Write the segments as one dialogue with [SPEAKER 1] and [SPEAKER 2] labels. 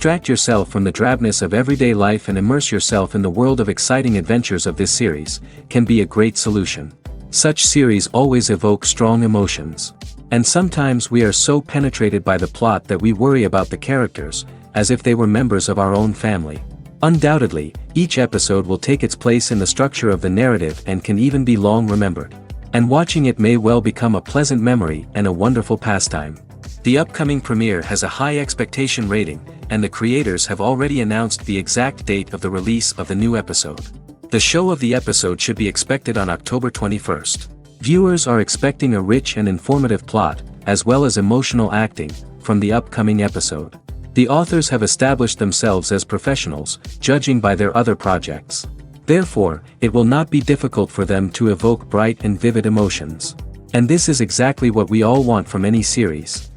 [SPEAKER 1] Distract yourself from the drabness of everyday life and immerse yourself in the world of exciting adventures of this series, can be a great solution. Such series always evoke strong emotions. And sometimes we are so penetrated by the plot that we worry about the characters, as if they were members of our own family. Undoubtedly, each episode will take its place in the structure of the narrative and can even be long remembered. And watching it may well become a pleasant memory and a wonderful pastime. The upcoming premiere has a high expectation rating, and the creators have already announced the exact date of the release of the new episode. The show of the episode should be expected on October 21st. Viewers are expecting a rich and informative plot, as well as emotional acting, from the upcoming episode. The authors have established themselves as professionals, judging by their other projects. Therefore, it will not be difficult for them to evoke bright and vivid emotions. And this is exactly what we all want from any series.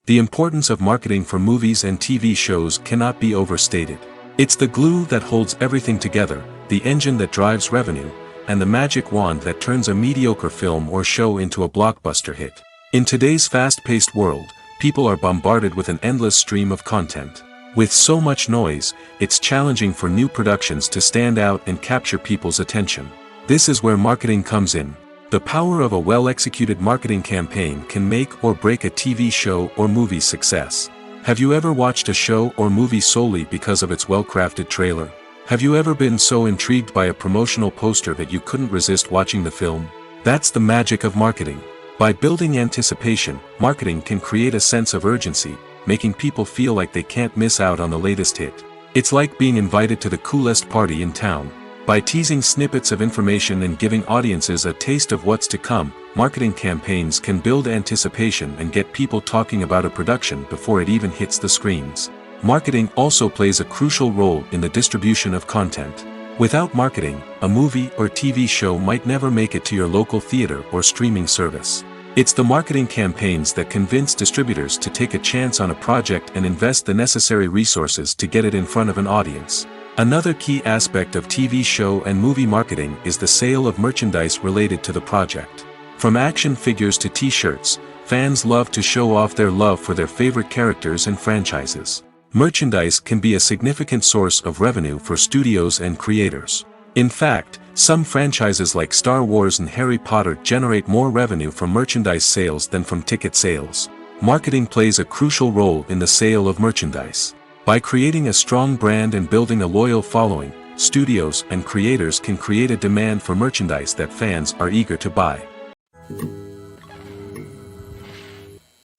[SPEAKER 1] The importance of marketing for movies and TV shows cannot be overstated. It's the glue that holds everything together, the engine that drives revenue, and the magic wand that turns a mediocre film or show into a blockbuster hit. In today's fast-paced world, people are bombarded with an endless stream of content. With so much noise, it's challenging for new productions to stand out and capture people's attention. This is where marketing comes in. The power of a well-executed marketing campaign can make or break a TV show or movie's success. Have you ever watched a show or movie solely because of its well-crafted trailer? Have you ever been so intrigued by a promotional poster that you couldn't resist watching the film? That's the magic of marketing. By building anticipation, marketing can create a sense of urgency, making people feel like they can't miss out on the latest hit. It's like being invited to the coolest party in town. By teasing snippets of information and giving audiences a taste of what's to come, marketing campaigns can build anticipation and get people talking about a production before it even hits the screens. Marketing also plays a crucial role in the distribution of content. Without marketing, a movie or TV show might never make it to your local theater or streaming service. It's the marketing campaigns that convince distributors to take a chance on a project and invest the necessary resources to get it in front of an audience. Another key aspect of TV show and movie marketing is the sale of merchandise related to the project. From action figures to t-shirts, fans love to show off their love for their favorite characters and franchises. Merchandise can be a significant source of revenue for studios and creators. In fact, some franchises like Star Wars and Harry Potter generate more revenue from merchandise sales than from ticket sales. Marketing plays a crucial role in the sale of merchandise. By creating a strong brand and building a loyal following, studios and creators can create a demand for merchandise that fans are eager to buy.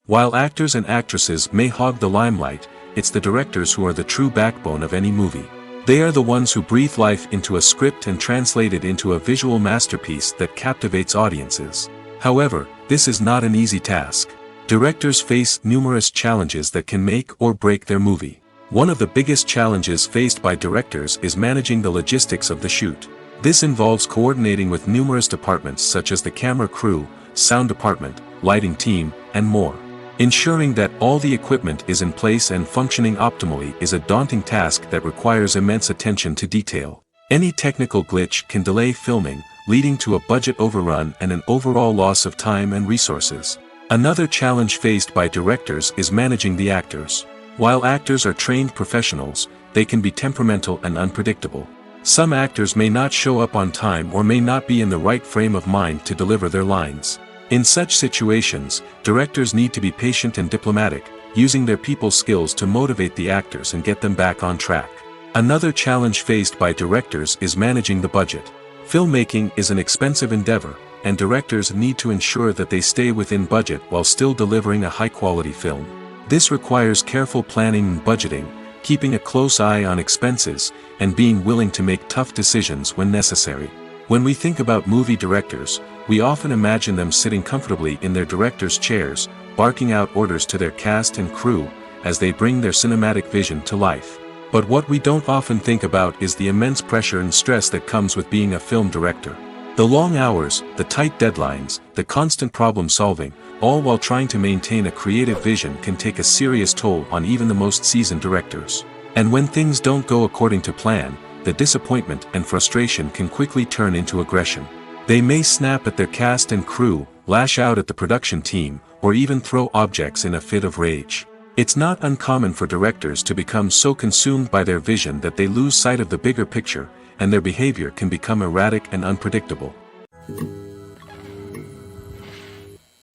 [SPEAKER 1] While actors and actresses may hog the limelight, it's the directors who are the true backbone of any movie. They are the ones who breathe life into a script and translate it into a visual masterpiece that captivates audiences. However, this is not an easy task. Directors face numerous challenges that can make or break their movie. One of the biggest challenges faced by directors is managing the logistics of the shoot. This involves coordinating with numerous departments such as the camera crew, sound department, lighting team, and more. Ensuring that all the equipment is in place and functioning optimally is a daunting task that requires immense attention to detail. Any technical glitch can delay filming, leading to a budget overrun and an overall loss of time and resources. Another challenge faced by directors is managing the actors. While actors are trained professionals, they can be temperamental and unpredictable. Some actors may not show up on time or may not be in the right frame of mind to deliver their lines. In such situations, directors need to be patient and diplomatic, using their people skills to motivate the actors and get them back on track. Another challenge faced by directors is managing the budget. Filmmaking is an expensive endeavor, and directors need to ensure that they stay within budget while still delivering a high-quality film. This requires careful planning and budgeting, keeping a close eye on expenses, and being willing to make tough decisions when necessary. When we think about movie directors, we often imagine them sitting comfortably in their director's chairs, barking out orders to their cast and crew, as they bring their cinematic vision to life. But what we don't often think about is the immense pressure and stress that comes with being a film director. The long hours, the tight deadlines, the constant problem solving, all while trying to maintain a creative vision can take a serious toll on even the most seasoned directors. And when things don't go according to plan, the disappointment and frustration can quickly turn into aggression. They may snap at their cast and crew, lash out at the production team, or even throw objects in a fit of rage. It's not uncommon for directors to become so consumed by their vision that they lose sight of the bigger picture, and their behavior can become erratic and unpredictable.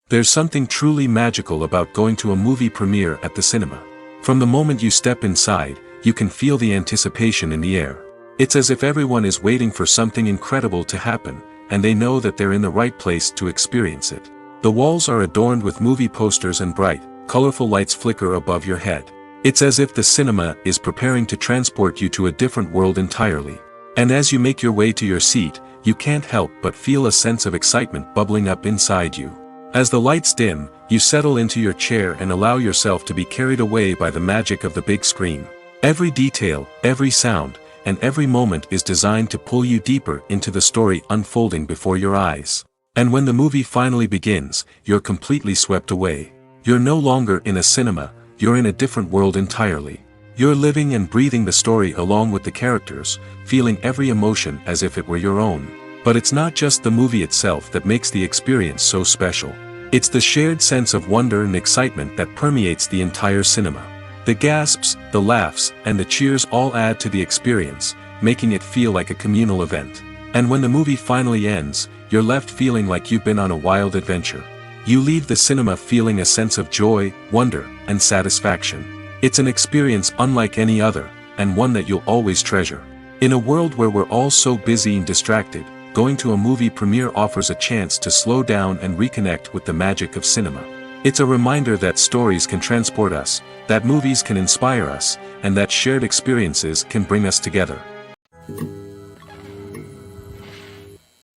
[SPEAKER 1] There's something truly magical about going to a movie premiere at the cinema. From the moment you step inside, you can feel the anticipation in the air. It's as if everyone is waiting for something incredible to happen, and they know that they're in the right place to experience it. The walls are adorned with movie posters and bright, colorful lights flicker above your head. It's as if the cinema is preparing to transport you to a different world entirely. And as you make your way to your seat, you can't help but feel a sense of excitement bubbling up inside you. As the lights dim, you settle into your chair and allow yourself to be carried away by the magic of the big screen. Every detail, every sound, and every moment is designed to pull you deeper into the story unfolding before your eyes. And when the movie finally begins, you're completely swept away. You're no longer in a cinema, you're in a different world entirely. You're living and breathing the story along with the characters, feeling every emotion as if it were your own. But it's not just the movie itself that makes the experience so special. It's the shared sense of wonder and excitement that permeates the entire cinema. The gasps, the laughs, and the cheers all add to the experience, making it feel like a communal event. And when the movie finally ends, you're left feeling like you've been on a wild adventure. You leave the cinema feeling a sense of joy, wonder, and satisfaction. It's an experience unlike any other, and one that you'll always treasure. In a world where we're all so busy and distracted, going to a movie premiere offers a chance to slow down and reconnect with the magic of cinema. It's a reminder that stories can transport us, that movies can inspire us, and that shared experiences can bring us together.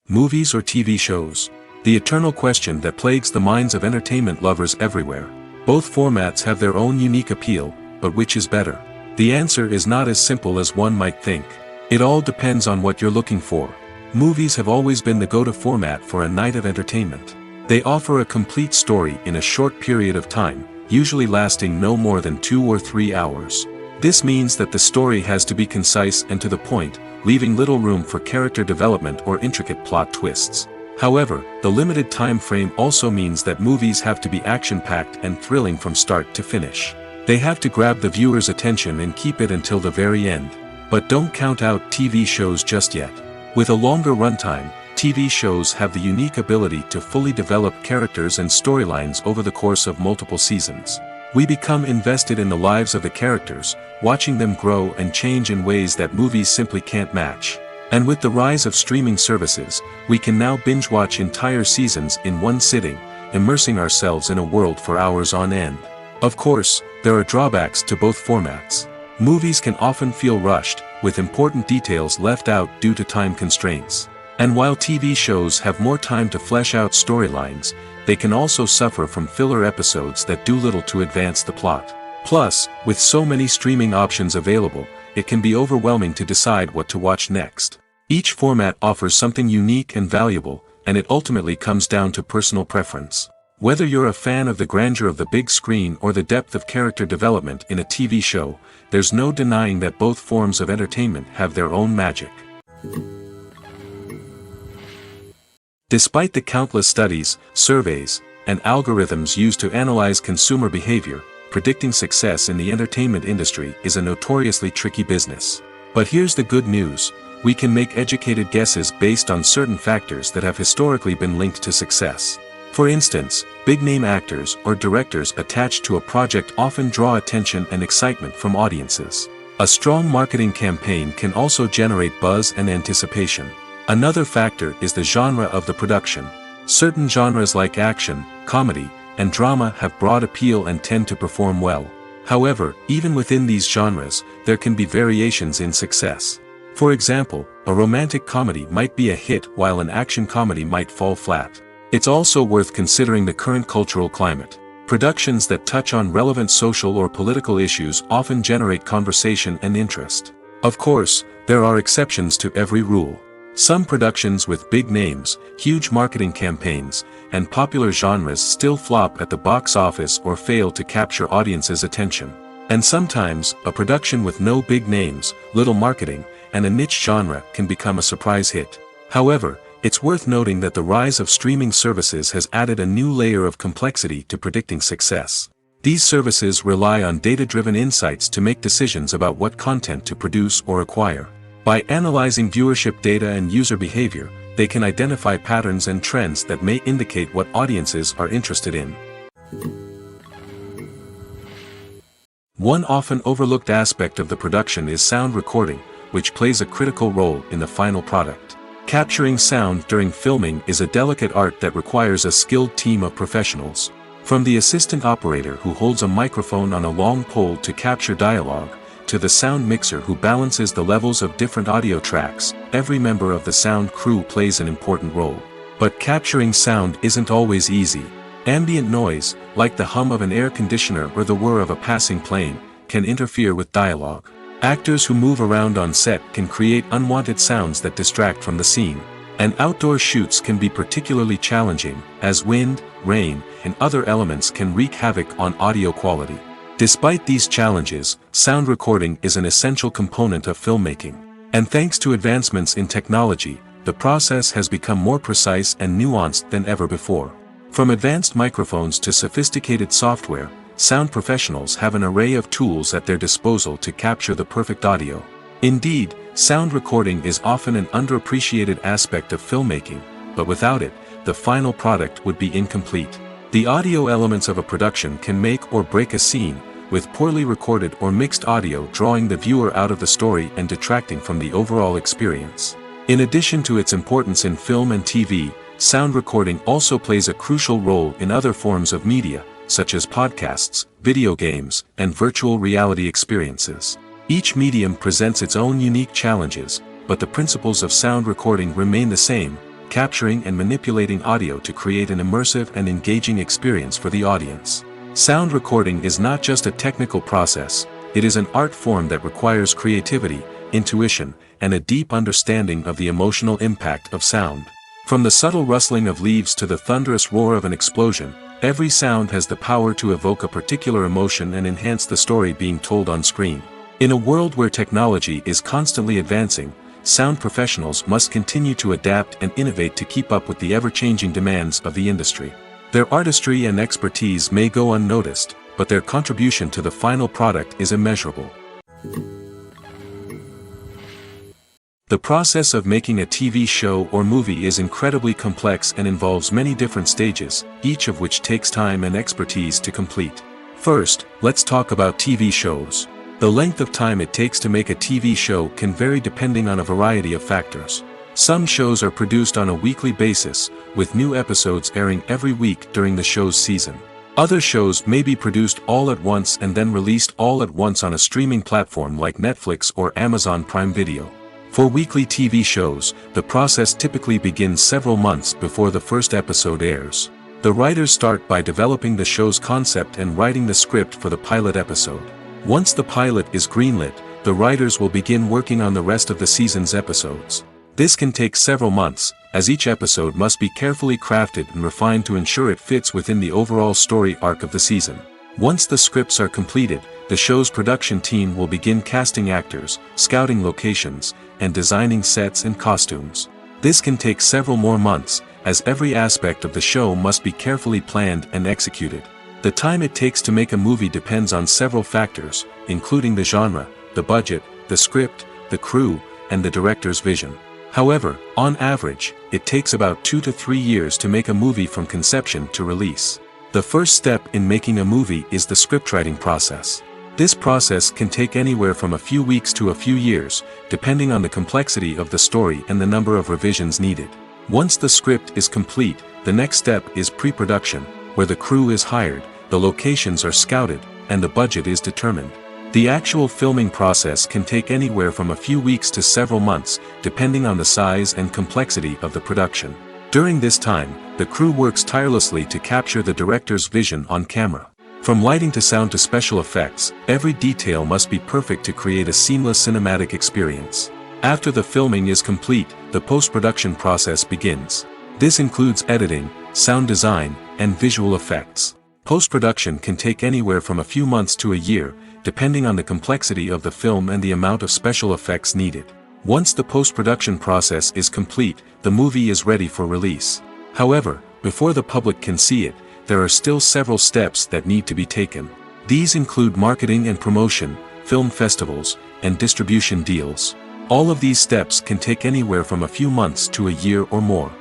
[SPEAKER 1] Movies or TV shows? The eternal question that plagues the minds of entertainment lovers everywhere. Both formats have their own unique appeal, but which is better? The answer is not as simple as one might think. It all depends on what you're looking for. Movies have always been the go-to format for a night of entertainment. They offer a complete story in a short period of time, usually lasting no more than 2 or 3 hours. This means that the story has to be concise and to the point, leaving little room for character development or intricate plot twists. However, the limited time frame also means that movies have to be action-packed and thrilling from start to finish. They have to grab the viewer's attention and keep it until the very end. But don't count out TV shows just yet. With a longer runtime, TV shows have the unique ability to fully develop characters and storylines over the course of multiple seasons. We become invested in the lives of the characters, watching them grow and change in ways that movies simply can't match. And with the rise of streaming services, we can now binge-watch entire seasons in one sitting, immersing ourselves in a world for hours on end. Of course, there are drawbacks to both formats. Movies can often feel rushed, with important details left out due to time constraints. And while TV shows have more time to flesh out storylines, they can also suffer from filler episodes that do little to advance the plot. Plus, with so many streaming options available, it can be overwhelming to decide what to watch next. Each format offers something unique and valuable, and it ultimately comes down to personal preference. Whether you're a fan of the grandeur of the big screen or the depth of character development in a TV show, there's no denying that both forms of entertainment have their own magic. Despite the countless studies, surveys, and algorithms used to analyze consumer behavior, predicting success in the entertainment industry is a notoriously tricky business. But here's the good news: we can make educated guesses based on certain factors that have historically been linked to success. For instance, big-name actors or directors attached to a project often draw attention and excitement from audiences. A strong marketing campaign can also generate buzz and anticipation. Another factor is the genre of the production. Certain genres like action, comedy, and drama have broad appeal and tend to perform well. However, even within these genres, there can be variations in success. For example, a romantic comedy might be a hit while an action comedy might fall flat. It's also worth considering the current cultural climate. Productions that touch on relevant social or political issues often generate conversation and interest. Of course, there are exceptions to every rule. Some productions with big names, huge marketing campaigns, and popular genres still flop at the box office or fail to capture audiences' attention. And sometimes, a production with no big names, little marketing, and a niche genre can become a surprise hit. However, It's worth noting that the rise of streaming services has added a new layer of complexity to predicting success. These services rely on data-driven insights to make decisions about what content to produce or acquire. By analyzing viewership data and user behavior, they can identify patterns and trends that may indicate what audiences are interested in. One often overlooked aspect of the production is sound recording, which plays a critical role in the final product. Capturing sound during filming is a delicate art that requires a skilled team of professionals. From the assistant operator who holds a microphone on a long pole to capture dialogue, to the sound mixer who balances the levels of different audio tracks, every member of the sound crew plays an important role. But capturing sound isn't always easy. Ambient noise, like the hum of an air conditioner or the whir of a passing plane, can interfere with dialogue. Actors who move around on set can create unwanted sounds that distract from the scene. And outdoor shoots can be particularly challenging, as wind, rain, and other elements can wreak havoc on audio quality. Despite these challenges, sound recording is an essential component of filmmaking. And thanks to advancements in technology, the process has become more precise and nuanced than ever before. From advanced microphones to sophisticated software, sound professionals have an array of tools at their disposal to capture the perfect audio. Indeed, sound recording is often an underappreciated aspect of filmmaking, but without it, the final product would be incomplete. The audio elements of a production can make or break a scene, with poorly recorded or mixed audio drawing the viewer out of the story and detracting from the overall experience. In addition to its importance in film and TV, sound recording also plays a crucial role in other forms of media, such as podcasts, video games, and virtual reality experiences. Each medium presents its own unique challenges, but the principles of sound recording remain the same: capturing and manipulating audio to create an immersive and engaging experience for the audience. Sound recording is not just a technical process, it is an art form that requires creativity, intuition, and a deep understanding of the emotional impact of sound. From the subtle rustling of leaves to the thunderous roar of an explosion, every sound has the power to evoke a particular emotion and enhance the story being told on screen. In a world where technology is constantly advancing, sound professionals must continue to adapt and innovate to keep up with the ever-changing demands of the industry. Their artistry and expertise may go unnoticed, but their contribution to the final product is immeasurable. The process of making a TV show or movie is incredibly complex and involves many different stages, each of which takes time and expertise to complete. First, let's talk about TV shows. The length of time it takes to make a TV show can vary depending on a variety of factors. Some shows are produced on a weekly basis, with new episodes airing every week during the show's season. Other shows may be produced all at once and then released all at once on a streaming platform like Netflix or Amazon Prime Video. For weekly TV shows, the process typically begins several months before the first episode airs. The writers start by developing the show's concept and writing the script for the pilot episode. Once the pilot is greenlit, the writers will begin working on the rest of the season's episodes. This can take several months, as each episode must be carefully crafted and refined to ensure it fits within the overall story arc of the season. Once the scripts are completed, the show's production team will begin casting actors, scouting locations, and designing sets and costumes. This can take several more months, as every aspect of the show must be carefully planned and executed. The time it takes to make a movie depends on several factors, including the genre, the budget, the script, the crew, and the director's vision. However, on average, it takes about 2 to 3 years to make a movie from conception to release. The first step in making a movie is the scriptwriting process. This process can take anywhere from a few weeks to a few years, depending on the complexity of the story and the number of revisions needed. Once the script is complete, the next step is pre-production, where the crew is hired, the locations are scouted, and the budget is determined. The actual filming process can take anywhere from a few weeks to several months, depending on the size and complexity of the production. During this time, the crew works tirelessly to capture the director's vision on camera. From lighting to sound to special effects, every detail must be perfect to create a seamless cinematic experience. After the filming is complete, the post-production process begins. This includes editing, sound design, and visual effects. Post-production can take anywhere from a few months to a year, depending on the complexity of the film and the amount of special effects needed. Once the post-production process is complete, the movie is ready for release. However, before the public can see it, there are still several steps that need to be taken. These include marketing and promotion, film festivals, and distribution deals. All of these steps can take anywhere from a few months to a year or more.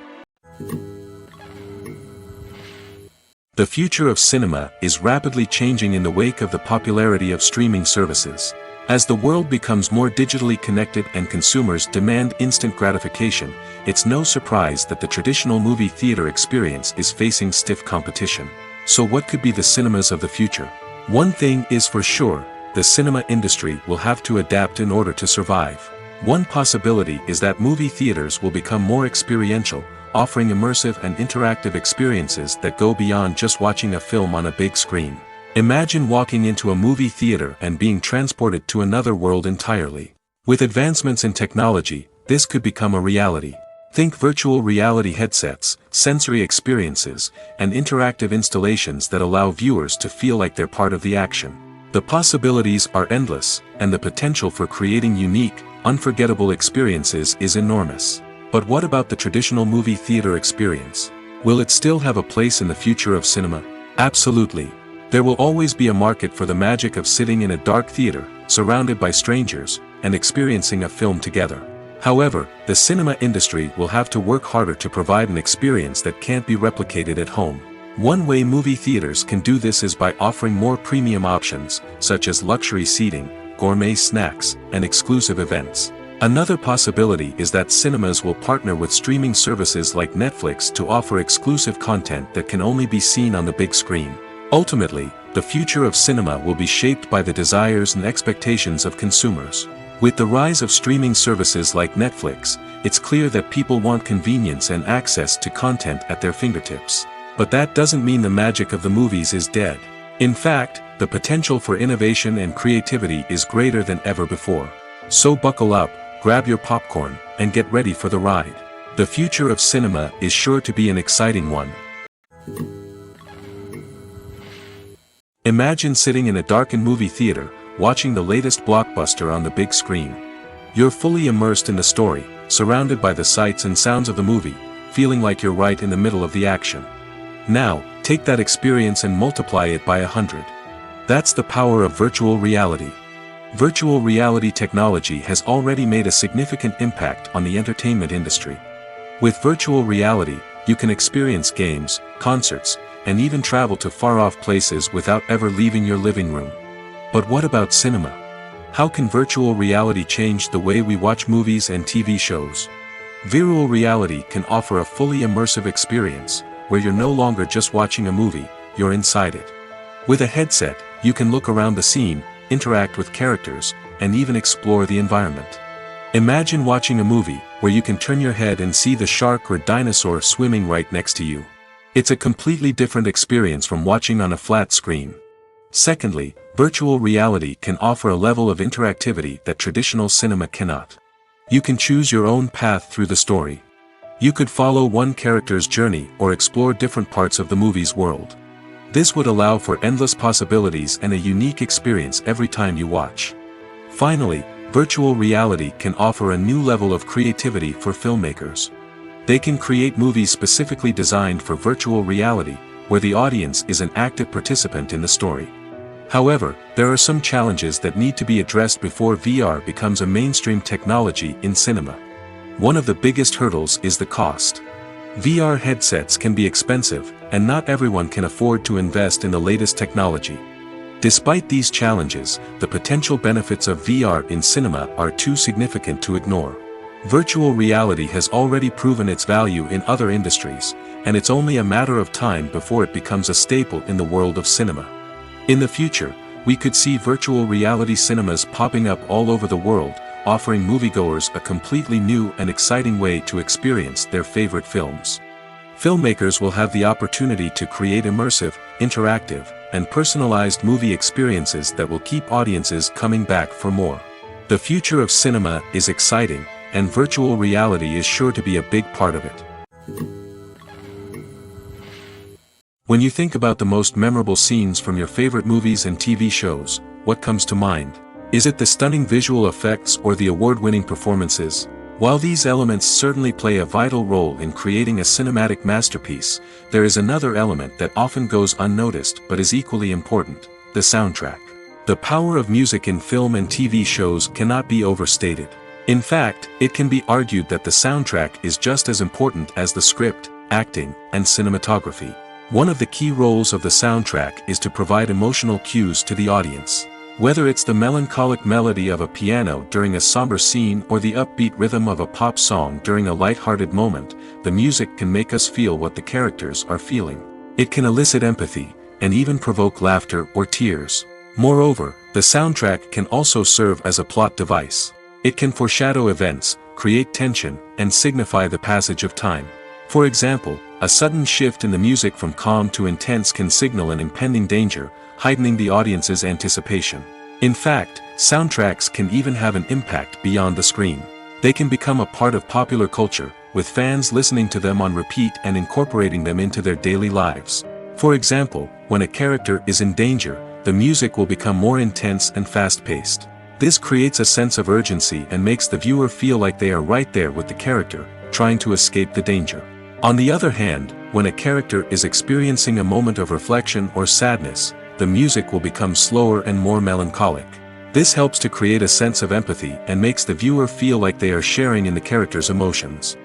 [SPEAKER 1] The future of cinema is rapidly changing in the wake of the popularity of streaming services. As the world becomes more digitally connected and consumers demand instant gratification, it's no surprise that the traditional movie theater experience is facing stiff competition. So what could be the cinemas of the future? One thing is for sure, the cinema industry will have to adapt in order to survive. One possibility is that movie theaters will become more experiential, offering immersive and interactive experiences that go beyond just watching a film on a big screen. Imagine walking into a movie theater and being transported to another world entirely. With advancements in technology, this could become a reality. Think virtual reality headsets, sensory experiences, and interactive installations that allow viewers to feel like they're part of the action. The possibilities are endless, and the potential for creating unique, unforgettable experiences is enormous. But what about the traditional movie theater experience? Will it still have a place in the future of cinema? Absolutely. There will always be a market for the magic of sitting in a dark theater, surrounded by strangers, and experiencing a film together. However, the cinema industry will have to work harder to provide an experience that can't be replicated at home. One way movie theaters can do this is by offering more premium options, such as luxury seating, gourmet snacks, and exclusive events. Another possibility is that cinemas will partner with streaming services like Netflix to offer exclusive content that can only be seen on the big screen. Ultimately, the future of cinema will be shaped by the desires and expectations of consumers. With the rise of streaming services like Netflix, it's clear that people want convenience and access to content at their fingertips. But that doesn't mean the magic of the movies is dead. In fact, the potential for innovation and creativity is greater than ever before. So buckle up, grab your popcorn, and get ready for the ride. The future of cinema is sure to be an exciting one. Imagine sitting in a darkened movie theater, watching the latest blockbuster on the big screen. You're fully immersed in the story, surrounded by the sights and sounds of the movie, feeling like you're right in the middle of the action. Now, take that experience and multiply it by 100. That's the power of virtual reality. Virtual reality technology has already made a significant impact on the entertainment industry. With virtual reality, you can experience games, concerts, and even travel to far-off places without ever leaving your living room. But what about cinema? How can virtual reality change the way we watch movies and TV shows? Virtual reality can offer a fully immersive experience, where you're no longer just watching a movie, you're inside it. With a headset, you can look around the scene, interact with characters, and even explore the environment. Imagine watching a movie where you can turn your head and see the shark or dinosaur swimming right next to you. It's a completely different experience from watching on a flat screen. Secondly, virtual reality can offer a level of interactivity that traditional cinema cannot. You can choose your own path through the story. You could follow one character's journey or explore different parts of the movie's world. This would allow for endless possibilities and a unique experience every time you watch. Finally, virtual reality can offer a new level of creativity for filmmakers. They can create movies specifically designed for virtual reality, where the audience is an active participant in the story. However, there are some challenges that need to be addressed before VR becomes a mainstream technology in cinema. One of the biggest hurdles is the cost. VR headsets can be expensive, and not everyone can afford to invest in the latest technology. Despite these challenges, the potential benefits of VR in cinema are too significant to ignore. Virtual reality has already proven its value in other industries, and it's only a matter of time before it becomes a staple in the world of cinema. In the future, we could see virtual reality cinemas popping up all over the world, offering moviegoers a completely new and exciting way to experience their favorite films. Filmmakers will have the opportunity to create immersive, interactive, and personalized movie experiences that will keep audiences coming back for more. The future of cinema is exciting, and virtual reality is sure to be a big part of it. When you think about the most memorable scenes from your favorite movies and TV shows, what comes to mind? Is it the stunning visual effects or the award-winning performances? While these elements certainly play a vital role in creating a cinematic masterpiece, there is another element that often goes unnoticed but is equally important: the soundtrack. The power of music in film and TV shows cannot be overstated. In fact, it can be argued that the soundtrack is just as important as the script, acting, and cinematography. One of the key roles of the soundtrack is to provide emotional cues to the audience. Whether it's the melancholic melody of a piano during a somber scene or the upbeat rhythm of a pop song during a light-hearted moment, the music can make us feel what the characters are feeling. It can elicit empathy, and even provoke laughter or tears. Moreover, the soundtrack can also serve as a plot device. It can foreshadow events, create tension, and signify the passage of time. For example, a sudden shift in the music from calm to intense can signal an impending danger, heightening the audience's anticipation. In fact, soundtracks can even have an impact beyond the screen. They can become a part of popular culture, with fans listening to them on repeat and incorporating them into their daily lives. For example, when a character is in danger, the music will become more intense and fast-paced. This creates a sense of urgency and makes the viewer feel like they are right there with the character, trying to escape the danger. On the other hand, when a character is experiencing a moment of reflection or sadness, the music will become slower and more melancholic. This helps to create a sense of empathy and makes the viewer feel like they are sharing in the character's emotions.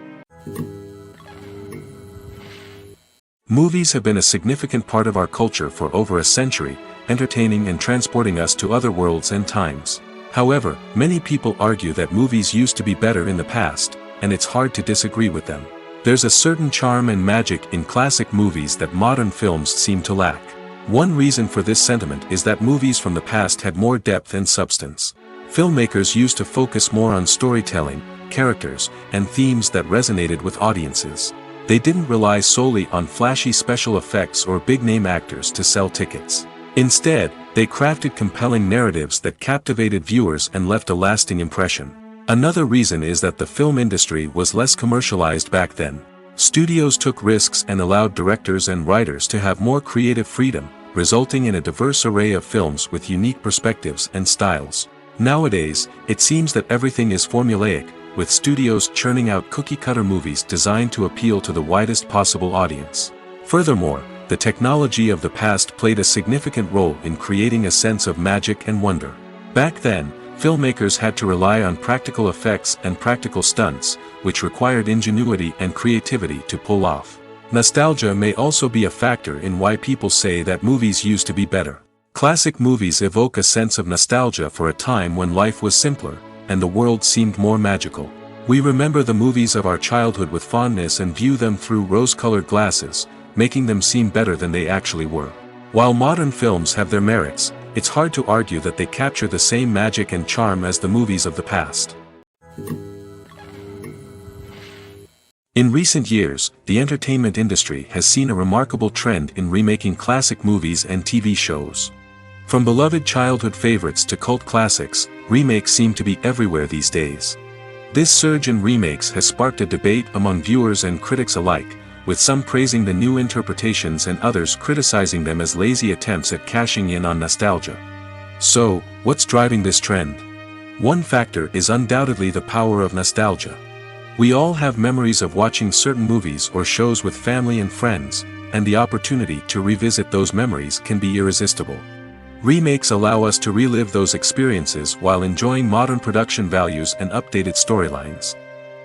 [SPEAKER 1] Movies have been a significant part of our culture for over a century, entertaining and transporting us to other worlds and times. However, many people argue that movies used to be better in the past, and it's hard to disagree with them. There's a certain charm and magic in classic movies that modern films seem to lack. One reason for this sentiment is that movies from the past had more depth and substance. Filmmakers used to focus more on storytelling, characters, and themes that resonated with audiences. They didn't rely solely on flashy special effects or big-name actors to sell tickets. Instead, they crafted compelling narratives that captivated viewers and left a lasting impression. Another reason is that the film industry was less commercialized back then. Studios took risks and allowed directors and writers to have more creative freedom, resulting in a diverse array of films with unique perspectives and styles. Nowadays, it seems that everything is formulaic, with studios churning out cookie-cutter movies designed to appeal to the widest possible audience. Furthermore, the technology of the past played a significant role in creating a sense of magic and wonder. Back then, filmmakers had to rely on practical effects and practical stunts, which required ingenuity and creativity to pull off. Nostalgia may also be a factor in why people say that movies used to be better. Classic movies evoke a sense of nostalgia for a time when life was simpler, and the world seemed more magical. We remember the movies of our childhood with fondness and view them through rose-colored glasses, making them seem better than they actually were. While modern films have their merits, it's hard to argue that they capture the same magic and charm as the movies of the past. In recent years, the entertainment industry has seen a remarkable trend in remaking classic movies and TV shows. From beloved childhood favorites to cult classics, remakes seem to be everywhere these days. This surge in remakes has sparked a debate among viewers and critics alike, with some praising the new interpretations and others criticizing them as lazy attempts at cashing in on nostalgia. So, what's driving this trend? One factor is undoubtedly the power of nostalgia. We all have memories of watching certain movies or shows with family and friends, and the opportunity to revisit those memories can be irresistible. Remakes allow us to relive those experiences while enjoying modern production values and updated storylines.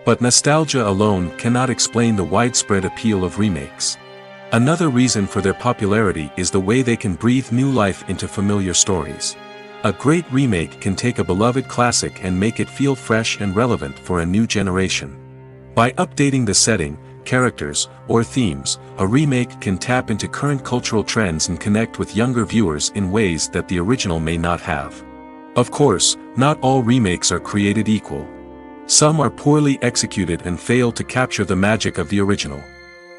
[SPEAKER 1] But nostalgia alone cannot explain the widespread appeal of remakes. Another reason for their popularity is the way they can breathe new life into familiar stories. A great remake can take a beloved classic and make it feel fresh and relevant for a new generation. By updating the setting, characters, or themes, a remake can tap into current cultural trends and connect with younger viewers in ways that the original may not have. Of course, not all remakes are created equal. Some are poorly executed and fail to capture the magic of the original.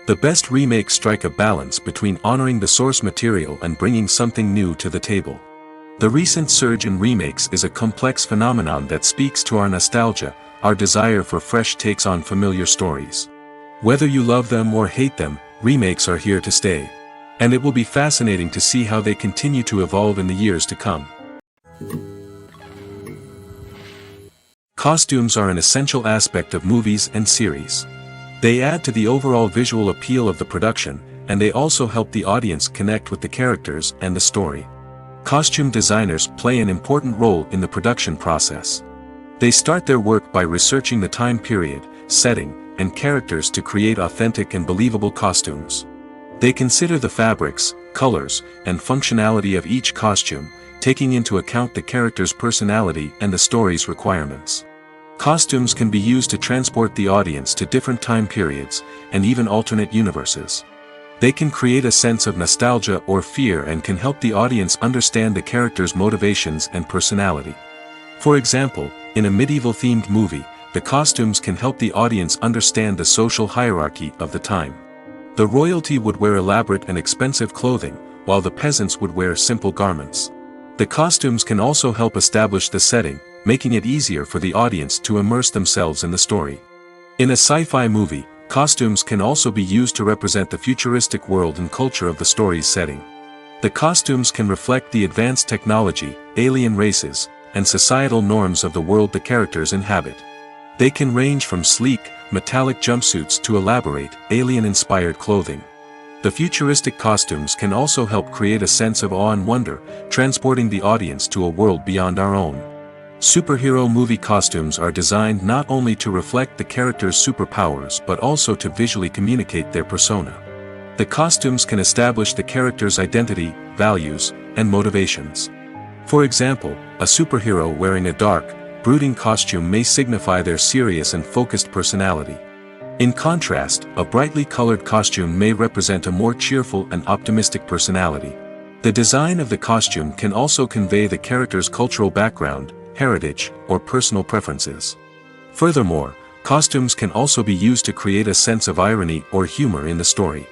[SPEAKER 1] The best remakes strike a balance between honoring the source material and bringing something new to the table. The recent surge in remakes is a complex phenomenon that speaks to our nostalgia, our desire for fresh takes on familiar stories. Whether you love them or hate them, remakes are here to stay. And it will be fascinating to see how they continue to evolve in the years to come. Costumes are an essential aspect of movies and series. They add to the overall visual appeal of the production, and they also help the audience connect with the characters and the story. Costume designers play an important role in the production process. They start their work by researching the time period, setting, and characters to create authentic and believable costumes. They consider the fabrics, colors, and functionality of each costume, taking into account the character's personality and the story's requirements. Costumes can be used to transport the audience to different time periods, and even alternate universes. They can create a sense of nostalgia or fear and can help the audience understand the character's motivations and personality. For example, in a medieval-themed movie, the costumes can help the audience understand the social hierarchy of the time. The royalty would wear elaborate and expensive clothing, while the peasants would wear simple garments. The costumes can also help establish the setting, making it easier for the audience to immerse themselves in the story. In a sci-fi movie, costumes can also be used to represent the futuristic world and culture of the story's setting. The costumes can reflect the advanced technology, alien races, and societal norms of the world the characters inhabit. They can range from sleek, metallic jumpsuits to elaborate, alien-inspired clothing. The futuristic costumes can also help create a sense of awe and wonder, transporting the audience to a world beyond our own. Superhero movie costumes are designed not only to reflect the character's superpowers but also to visually communicate their persona. The costumes can establish the character's identity, values, and motivations. For example, a superhero wearing a dark, brooding costume may signify their serious and focused personality. In contrast, a brightly colored costume may represent a more cheerful and optimistic personality. The design of the costume can also convey the character's cultural background, heritage, or personal preferences. Furthermore, costumes can also be used to create a sense of irony or humor in the story.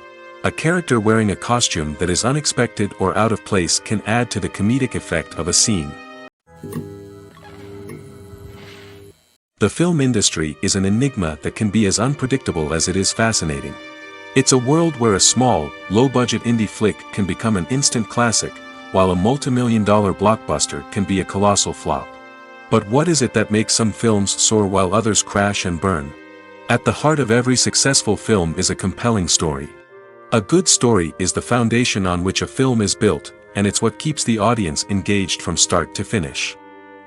[SPEAKER 1] A character wearing a costume that is unexpected or out of place can add to the comedic effect of a scene. The film industry is an enigma that can be as unpredictable as it is fascinating. It's a world where a small, low-budget indie flick can become an instant classic, while a multi-million-dollar blockbuster can be a colossal flop. But what is it that makes some films soar while others crash and burn? At the heart of every successful film is a compelling story. A good story is the foundation on which a film is built, and it's what keeps the audience engaged from start to finish.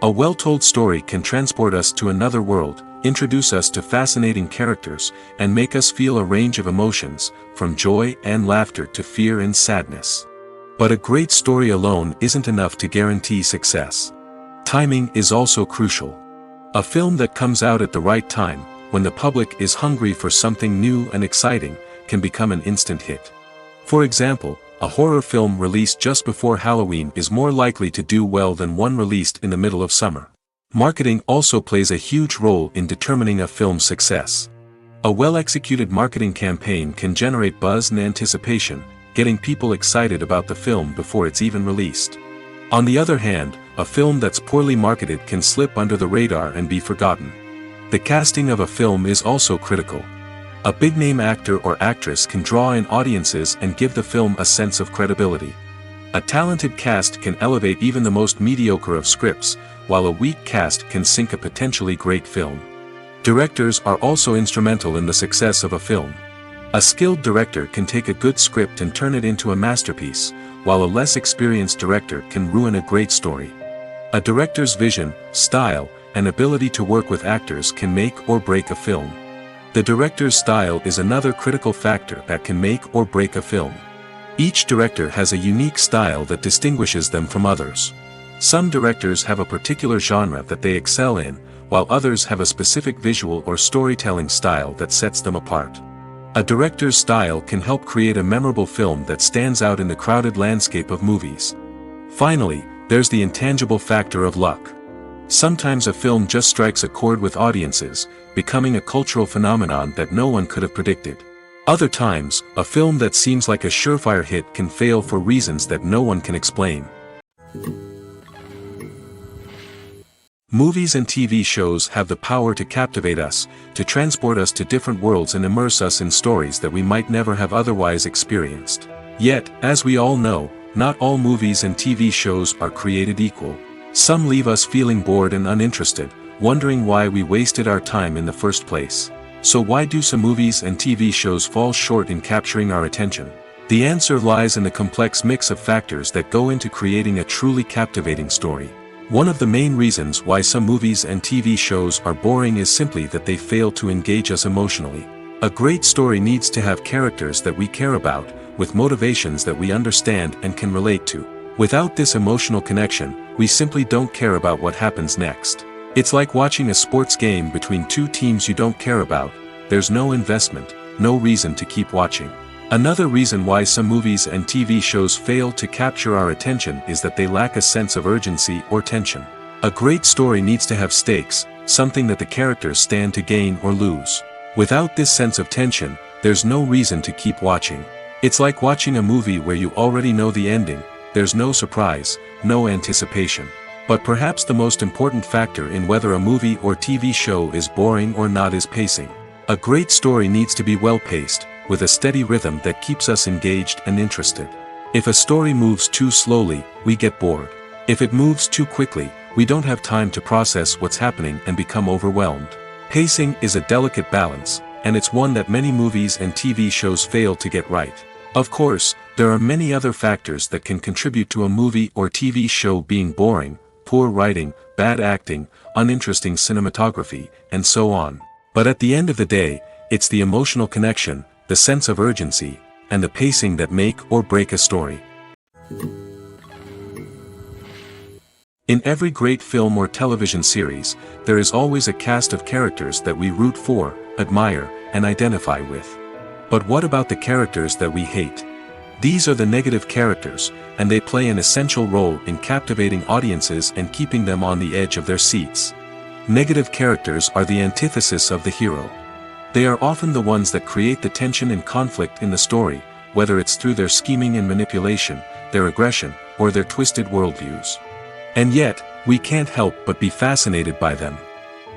[SPEAKER 1] A well-told story can transport us to another world, introduce us to fascinating characters, and make us feel a range of emotions, from joy and laughter to fear and sadness. But a great story alone isn't enough to guarantee success. Timing is also crucial. A film that comes out at the right time, when the public is hungry for something new and exciting, can become an instant hit. For example, a horror film released just before Halloween is more likely to do well than one released in the middle of summer. Marketing also plays a huge role in determining a film's success. A well-executed marketing campaign can generate buzz and anticipation, getting people excited about the film before it's even released. On the other hand, a film that's poorly marketed can slip under the radar and be forgotten. The casting of a film is also critical. A big-name actor or actress can draw in audiences and give the film a sense of credibility. A talented cast can elevate even the most mediocre of scripts, while a weak cast can sink a potentially great film. Directors are also instrumental in the success of a film. A skilled director can take a good script and turn it into a masterpiece, while a less experienced director can ruin a great story. A director's vision, style, and ability to work with actors can make or break a film. The director's style is another critical factor that can make or break a film. Each director has a unique style that distinguishes them from others. Some directors have a particular genre that they excel in, while others have a specific visual or storytelling style that sets them apart. A director's style can help create a memorable film that stands out in the crowded landscape of movies. Finally, there's the intangible factor of luck. Sometimes a film just strikes a chord with audiences, becoming a cultural phenomenon that no one could have predicted. Other times, a film that seems like a surefire hit can fail for reasons that no one can explain. Movies and TV shows have the power to captivate us, to transport us to different worlds and immerse us in stories that we might never have otherwise experienced. Yet, as we all know, not all movies and TV shows are created equal. Some leave us feeling bored and uninterested, wondering why we wasted our time in the first place. So why do some movies and TV shows fall short in capturing our attention? The answer lies in the complex mix of factors that go into creating a truly captivating story. One of the main reasons why some movies and TV shows are boring is simply that they fail to engage us emotionally. A great story needs to have characters that we care about, with motivations that we understand and can relate to. Without this emotional connection, we simply don't care about what happens next. It's like watching a sports game between two teams you don't care about. There's no investment, no reason to keep watching. Another reason why some movies and TV shows fail to capture our attention is that they lack a sense of urgency or tension. A great story needs to have stakes, something that the characters stand to gain or lose. Without this sense of tension, there's no reason to keep watching. It's like watching a movie where you already know the ending. There's no surprise, no anticipation. But perhaps the most important factor in whether a movie or TV show is boring or not is pacing. A great story needs to be well-paced, with a steady rhythm that keeps us engaged and interested. If a story moves too slowly, we get bored. If it moves too quickly, we don't have time to process what's happening and become overwhelmed. Pacing is a delicate balance, and it's one that many movies and TV shows fail to get right. Of course, there are many other factors that can contribute to a movie or TV show being boring: poor writing, bad acting, uninteresting cinematography, and so on. But at the end of the day, it's the emotional connection, the sense of urgency, and the pacing that make or break a story. In every great film or television series, there is always a cast of characters that we root for, admire, and identify with. But what about the characters that we hate? These are the negative characters, and they play an essential role in captivating audiences and keeping them on the edge of their seats. Negative characters are the antithesis of the hero. They are often the ones that create the tension and conflict in the story, whether it's through their scheming and manipulation, their aggression, or their twisted worldviews. And yet, we can't help but be fascinated by them.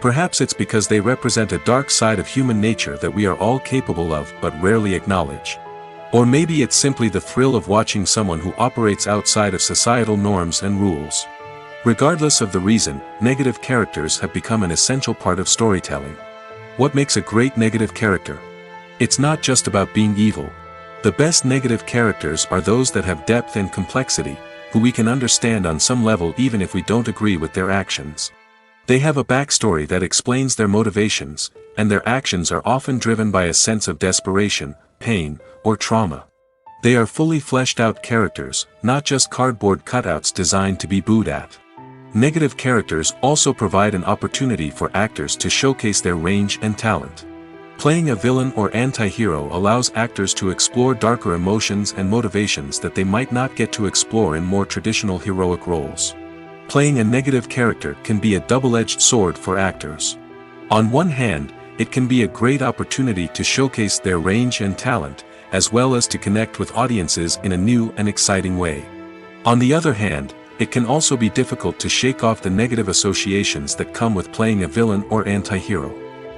[SPEAKER 1] Perhaps it's because they represent a dark side of human nature that we are all capable of but rarely acknowledge. Or maybe it's simply the thrill of watching someone who operates outside of societal norms and rules. Regardless of the reason, negative characters have become an essential part of storytelling. What makes a great negative character? It's not just about being evil. The best negative characters are those that have depth and complexity, who we can understand on some level even if we don't agree with their actions. They have a backstory that explains their motivations, and their actions are often driven by a sense of desperation, pain, or trauma. They are fully fleshed out characters, not just cardboard cutouts designed to be booed at. Negative characters also provide an opportunity for actors to showcase their range and talent. Playing a villain or anti-hero allows actors to explore darker emotions and motivations that they might not get to explore in more traditional heroic roles. Playing a negative character can be a double-edged sword for actors. On one hand, it can be a great opportunity to showcase their range and talent, as well as to connect with audiences in a new and exciting way. On the other hand, it can also be difficult to shake off the negative associations that come with playing a villain or anti-hero.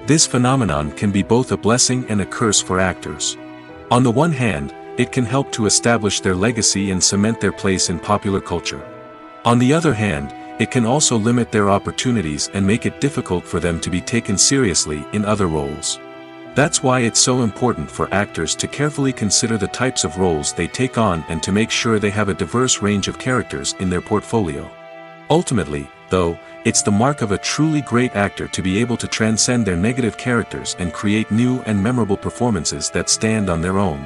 [SPEAKER 1] This phenomenon can be both a blessing and a curse for actors. On the one hand, it can help to establish their legacy and cement their place in popular culture. On the other hand, it can also limit their opportunities and make it difficult for them to be taken seriously in other roles. That's why it's so important for actors to carefully consider the types of roles they take on and to make sure they have a diverse range of characters in their portfolio. Ultimately, though, it's the mark of a truly great actor to be able to transcend their negative characters and create new and memorable performances that stand on their own.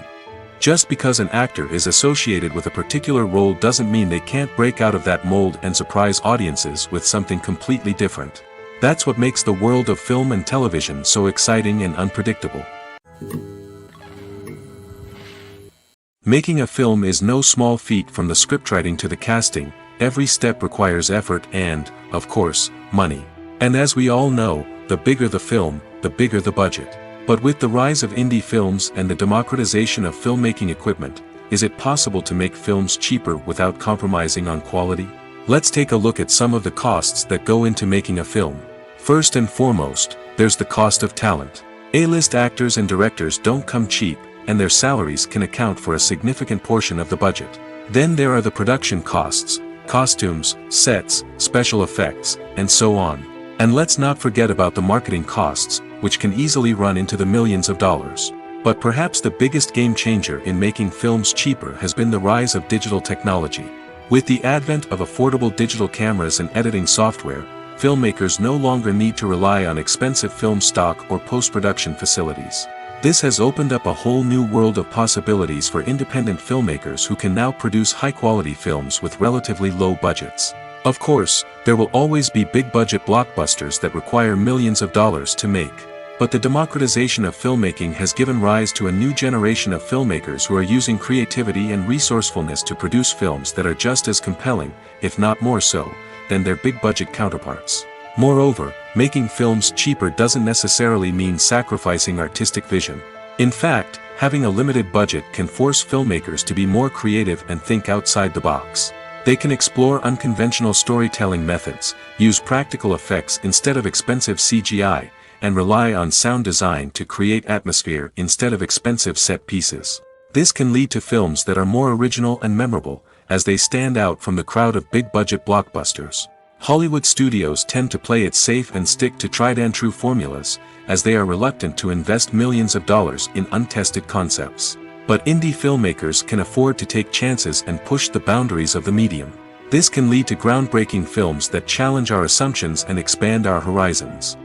[SPEAKER 1] Just because an actor is associated with a particular role doesn't mean they can't break out of that mold and surprise audiences with something completely different. That's what makes the world of film and television so exciting and unpredictable. Making a film is no small feat. From the scriptwriting to the casting, every step requires effort and, of course, money. And as we all know, the bigger the film, the bigger the budget. But with the rise of indie films and the democratization of filmmaking equipment, is it possible to make films cheaper without compromising on quality? Let's take a look at some of the costs that go into making a film. First and foremost, there's the cost of talent. A-list actors and directors don't come cheap, and their salaries can account for a significant portion of the budget. Then there are the production costs, costumes, sets, special effects, and so on. And let's not forget about the marketing costs, which can easily run into the millions of dollars. But perhaps the biggest game changer in making films cheaper has been the rise of digital technology. With the advent of affordable digital cameras and editing software, filmmakers no longer need to rely on expensive film stock or post-production facilities. This has opened up a whole new world of possibilities for independent filmmakers who can now produce high-quality films with relatively low budgets. Of course, there will always be big-budget blockbusters that require millions of dollars to make. But the democratization of filmmaking has given rise to a new generation of filmmakers who are using creativity and resourcefulness to produce films that are just as compelling, if not more so, than their big-budget counterparts. Moreover, making films cheaper doesn't necessarily mean sacrificing artistic vision. In fact, having a limited budget can force filmmakers to be more creative and think outside the box. They can explore unconventional storytelling methods, use practical effects instead of expensive CGI, and rely on sound design to create atmosphere instead of expensive set pieces. This can lead to films that are more original and memorable, as they stand out from the crowd of big-budget blockbusters. Hollywood studios tend to play it safe and stick to tried-and-true formulas, as they are reluctant to invest millions of dollars in untested concepts. But indie filmmakers can afford to take chances and push the boundaries of the medium. This can lead to groundbreaking films that challenge our assumptions and expand our horizons.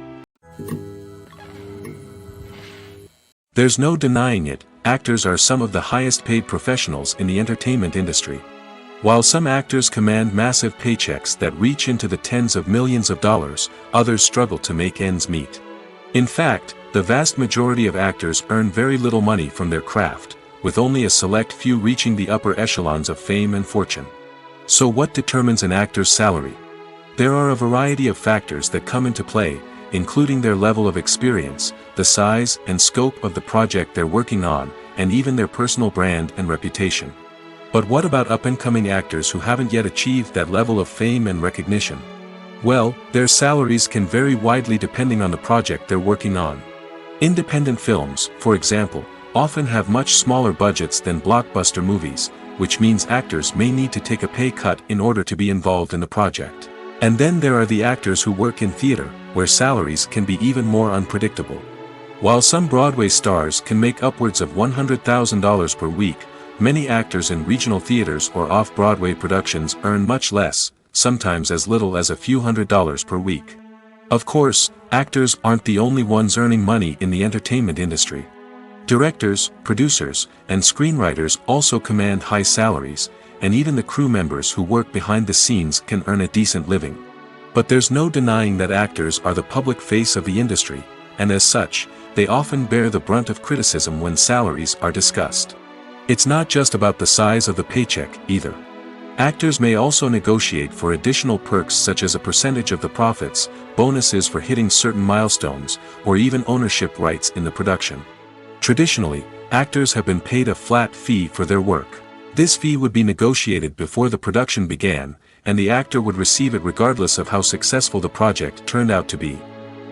[SPEAKER 1] There's no denying it, actors are some of the highest-paid professionals in the entertainment industry. While some actors command massive paychecks that reach into the tens of millions of dollars, others struggle to make ends meet. In fact, the vast majority of actors earn very little money from their craft, with only a select few reaching the upper echelons of fame and fortune. So what determines an actor's salary? There are a variety of factors that come into play, including their level of experience, the size and scope of the project they're working on, and even their personal brand and reputation. But what about up-and-coming actors who haven't yet achieved that level of fame and recognition? Well, their salaries can vary widely depending on the project they're working on. Independent films, for example, often have much smaller budgets than blockbuster movies, which means actors may need to take a pay cut in order to be involved in the project. And then there are the actors who work in theater, where salaries can be even more unpredictable. While some Broadway stars can make upwards of $100,000 per week, many actors in regional theaters or off-Broadway productions earn much less, sometimes as little as a few $100s per week. Of course, actors aren't the only ones earning money in the entertainment industry. Directors, producers, and screenwriters also command high salaries, and even the crew members who work behind the scenes can earn a decent living. But there's no denying that actors are the public face of the industry, and as such, they often bear the brunt of criticism when salaries are discussed. It's not just about the size of the paycheck, either. Actors may also negotiate for additional perks such as a percentage of the profits, bonuses for hitting certain milestones, or even ownership rights in the production. Traditionally, actors have been paid a flat fee for their work. This fee would be negotiated before the production began, and the actor would receive it regardless of how successful the project turned out to be.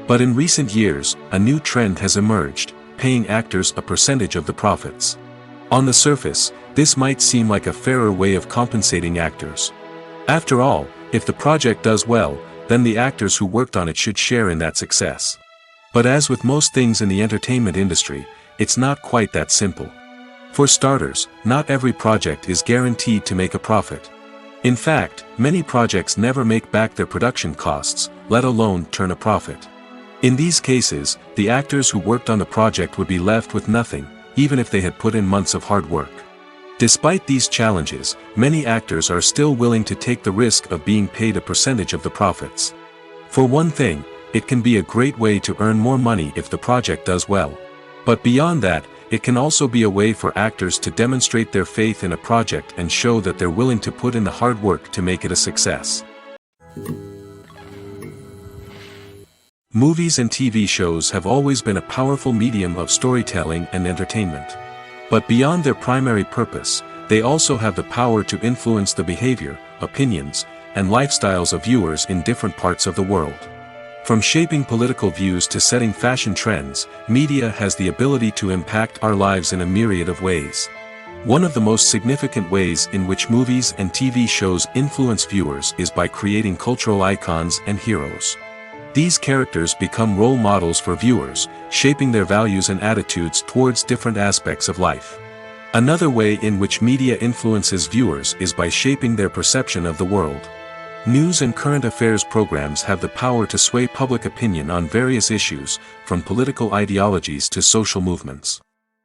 [SPEAKER 1] But in recent years, a new trend has emerged, paying actors a percentage of the profits. On the surface, this might seem like a fairer way of compensating actors. After all, if the project does well, then the actors who worked on it should share in that success. But as with most things in the entertainment industry, it's not quite that simple. For starters, not every project is guaranteed to make a profit. In fact, many projects never make back their production costs, let alone turn a profit. In these cases, the actors who worked on the project would be left with nothing, even if they had put in months of hard work. Despite these challenges, many actors are still willing to take the risk of being paid a percentage of the profits. For one thing, it can be a great way to earn more money if the project does well. But beyond that, it can also be a way for actors to demonstrate their faith in a project and show that they're willing to put in the hard work to make it a success. Movies and TV shows have always been a powerful medium of storytelling and entertainment. But beyond their primary purpose, they also have the power to influence the behavior, opinions, and lifestyles of viewers in different parts of the world. From shaping political views to setting fashion trends, media has the ability to impact our lives in a myriad of ways. One of the most significant ways in which movies and TV shows influence viewers is by creating cultural icons and heroes. These characters become role models for viewers, shaping their values and attitudes towards different aspects of life. Another way in which media influences viewers is by shaping their perception of the world. News and current affairs programs have the power to sway public opinion on various issues, from political ideologies to social movements.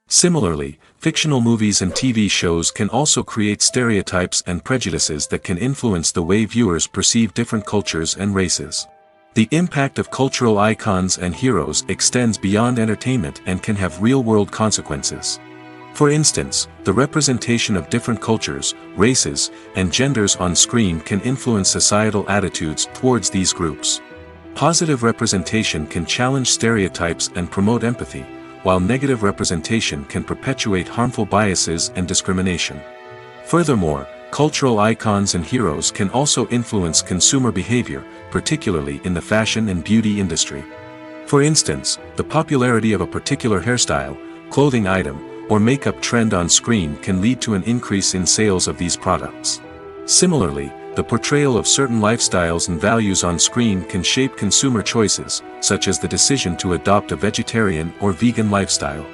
[SPEAKER 1] Similarly, fictional movies and TV shows can also create stereotypes and prejudices that can influence the way viewers perceive different cultures and races. The impact of cultural icons and heroes extends beyond entertainment and can have real-world consequences. For instance, the representation of different cultures, races, and genders on screen can influence societal attitudes towards these groups. Positive representation can challenge stereotypes and promote empathy, while negative representation can perpetuate harmful biases and discrimination. Furthermore, cultural icons and heroes can also influence consumer behavior, particularly in the fashion and beauty industry. For instance, the popularity of a particular hairstyle, clothing item, or makeup trend on screen can lead to an increase in sales of these products. Similarly, the portrayal of certain lifestyles and values on screen can shape consumer choices, such as the decision to adopt a vegetarian or vegan lifestyle.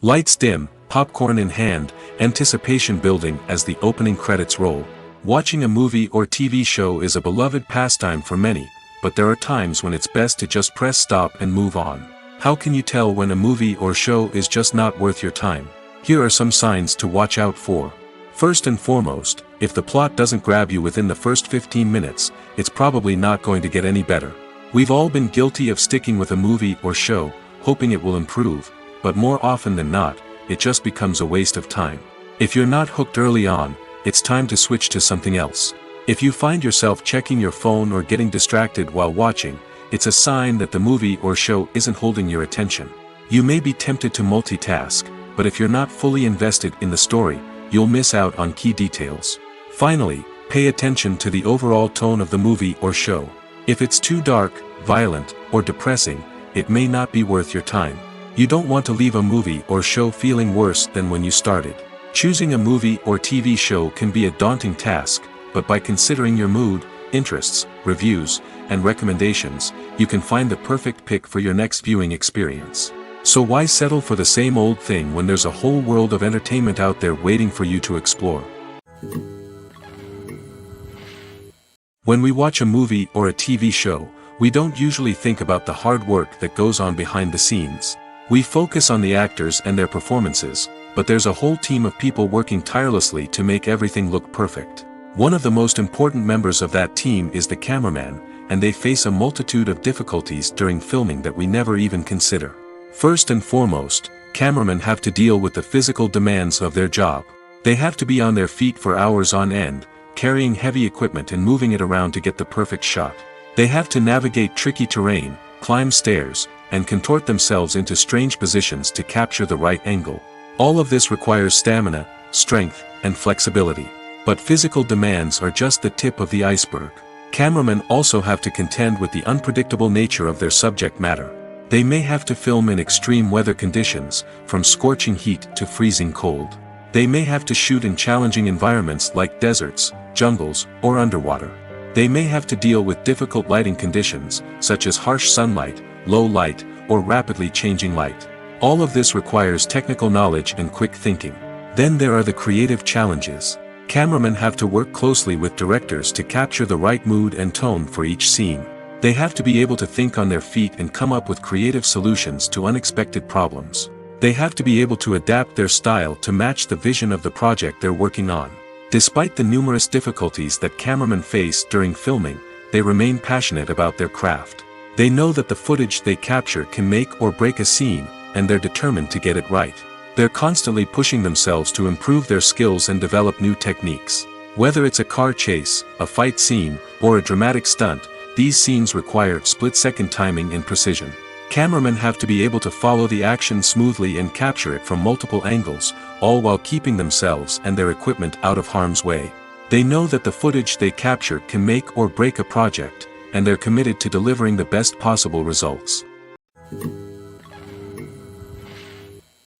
[SPEAKER 1] Lights dim, popcorn in hand, anticipation building as the opening credits roll. Watching a movie or TV show is a beloved pastime for many, but there are times when it's best to just press stop and move on. How can you tell when a movie or show is just not worth your time? Here are some signs to watch out for. First and foremost, if the plot doesn't grab you within the first 15 minutes, it's probably not going to get any better. We've all been guilty of sticking with a movie or show, hoping it will improve, but more often than not, it just becomes a waste of time. If you're not hooked early on, it's time to switch to something else. If you find yourself checking your phone or getting distracted while watching, it's a sign that the movie or show isn't holding your attention. You may be tempted to multitask, but if you're not fully invested in the story, you'll miss out on key details. Finally, pay attention to the overall tone of the movie or show. If it's too dark, violent, or depressing, it may not be worth your time. You don't want to leave a movie or show feeling worse than when you started. Choosing a movie or TV show can be a daunting task, but by considering your mood, interests, reviews, and recommendations, you can find the perfect pick for your next viewing experience. So why settle for the same old thing when there's a whole world of entertainment out there waiting for you to explore? When we watch a movie or a TV show, we don't usually think about the hard work that goes on behind the scenes. We focus on the actors and their performances, but there's a whole team of people working tirelessly to make everything look perfect. One of the most important members of that team is the cameraman, and they face a multitude of difficulties during filming that we never even consider. First and foremost, cameramen have to deal with the physical demands of their job. They have to be on their feet for hours on end, carrying heavy equipment and moving it around to get the perfect shot. They have to navigate tricky terrain, climb stairs, and contort themselves into strange positions to capture the right angle. All of this requires stamina, strength, and flexibility. But physical demands are just the tip of the iceberg. Cameramen also have to contend with the unpredictable nature of their subject matter. They may have to film in extreme weather conditions, from scorching heat to freezing cold. They may have to shoot in challenging environments like deserts, jungles, or underwater. They may have to deal with difficult lighting conditions, such as harsh sunlight, low light, or rapidly changing light. All of this requires technical knowledge and quick thinking. Then there are the creative challenges. Cameramen have to work closely with directors to capture the right mood and tone for each scene. They have to be able to think on their feet and come up with creative solutions to unexpected problems. They have to be able to adapt their style to match the vision of the project they're working on. Despite the numerous difficulties that cameramen face during filming, they remain passionate about their craft. They know that the footage they capture can make or break a scene, and they're determined to get it right. They're constantly pushing themselves to improve their skills and develop new techniques. Whether it's a car chase, a fight scene, or a dramatic stunt, these scenes require split-second timing and precision. Cameramen have to be able to follow the action smoothly and capture it from multiple angles, all while keeping themselves and their equipment out of harm's way. They know that the footage they capture can make or break a project, and they're committed to delivering the best possible results.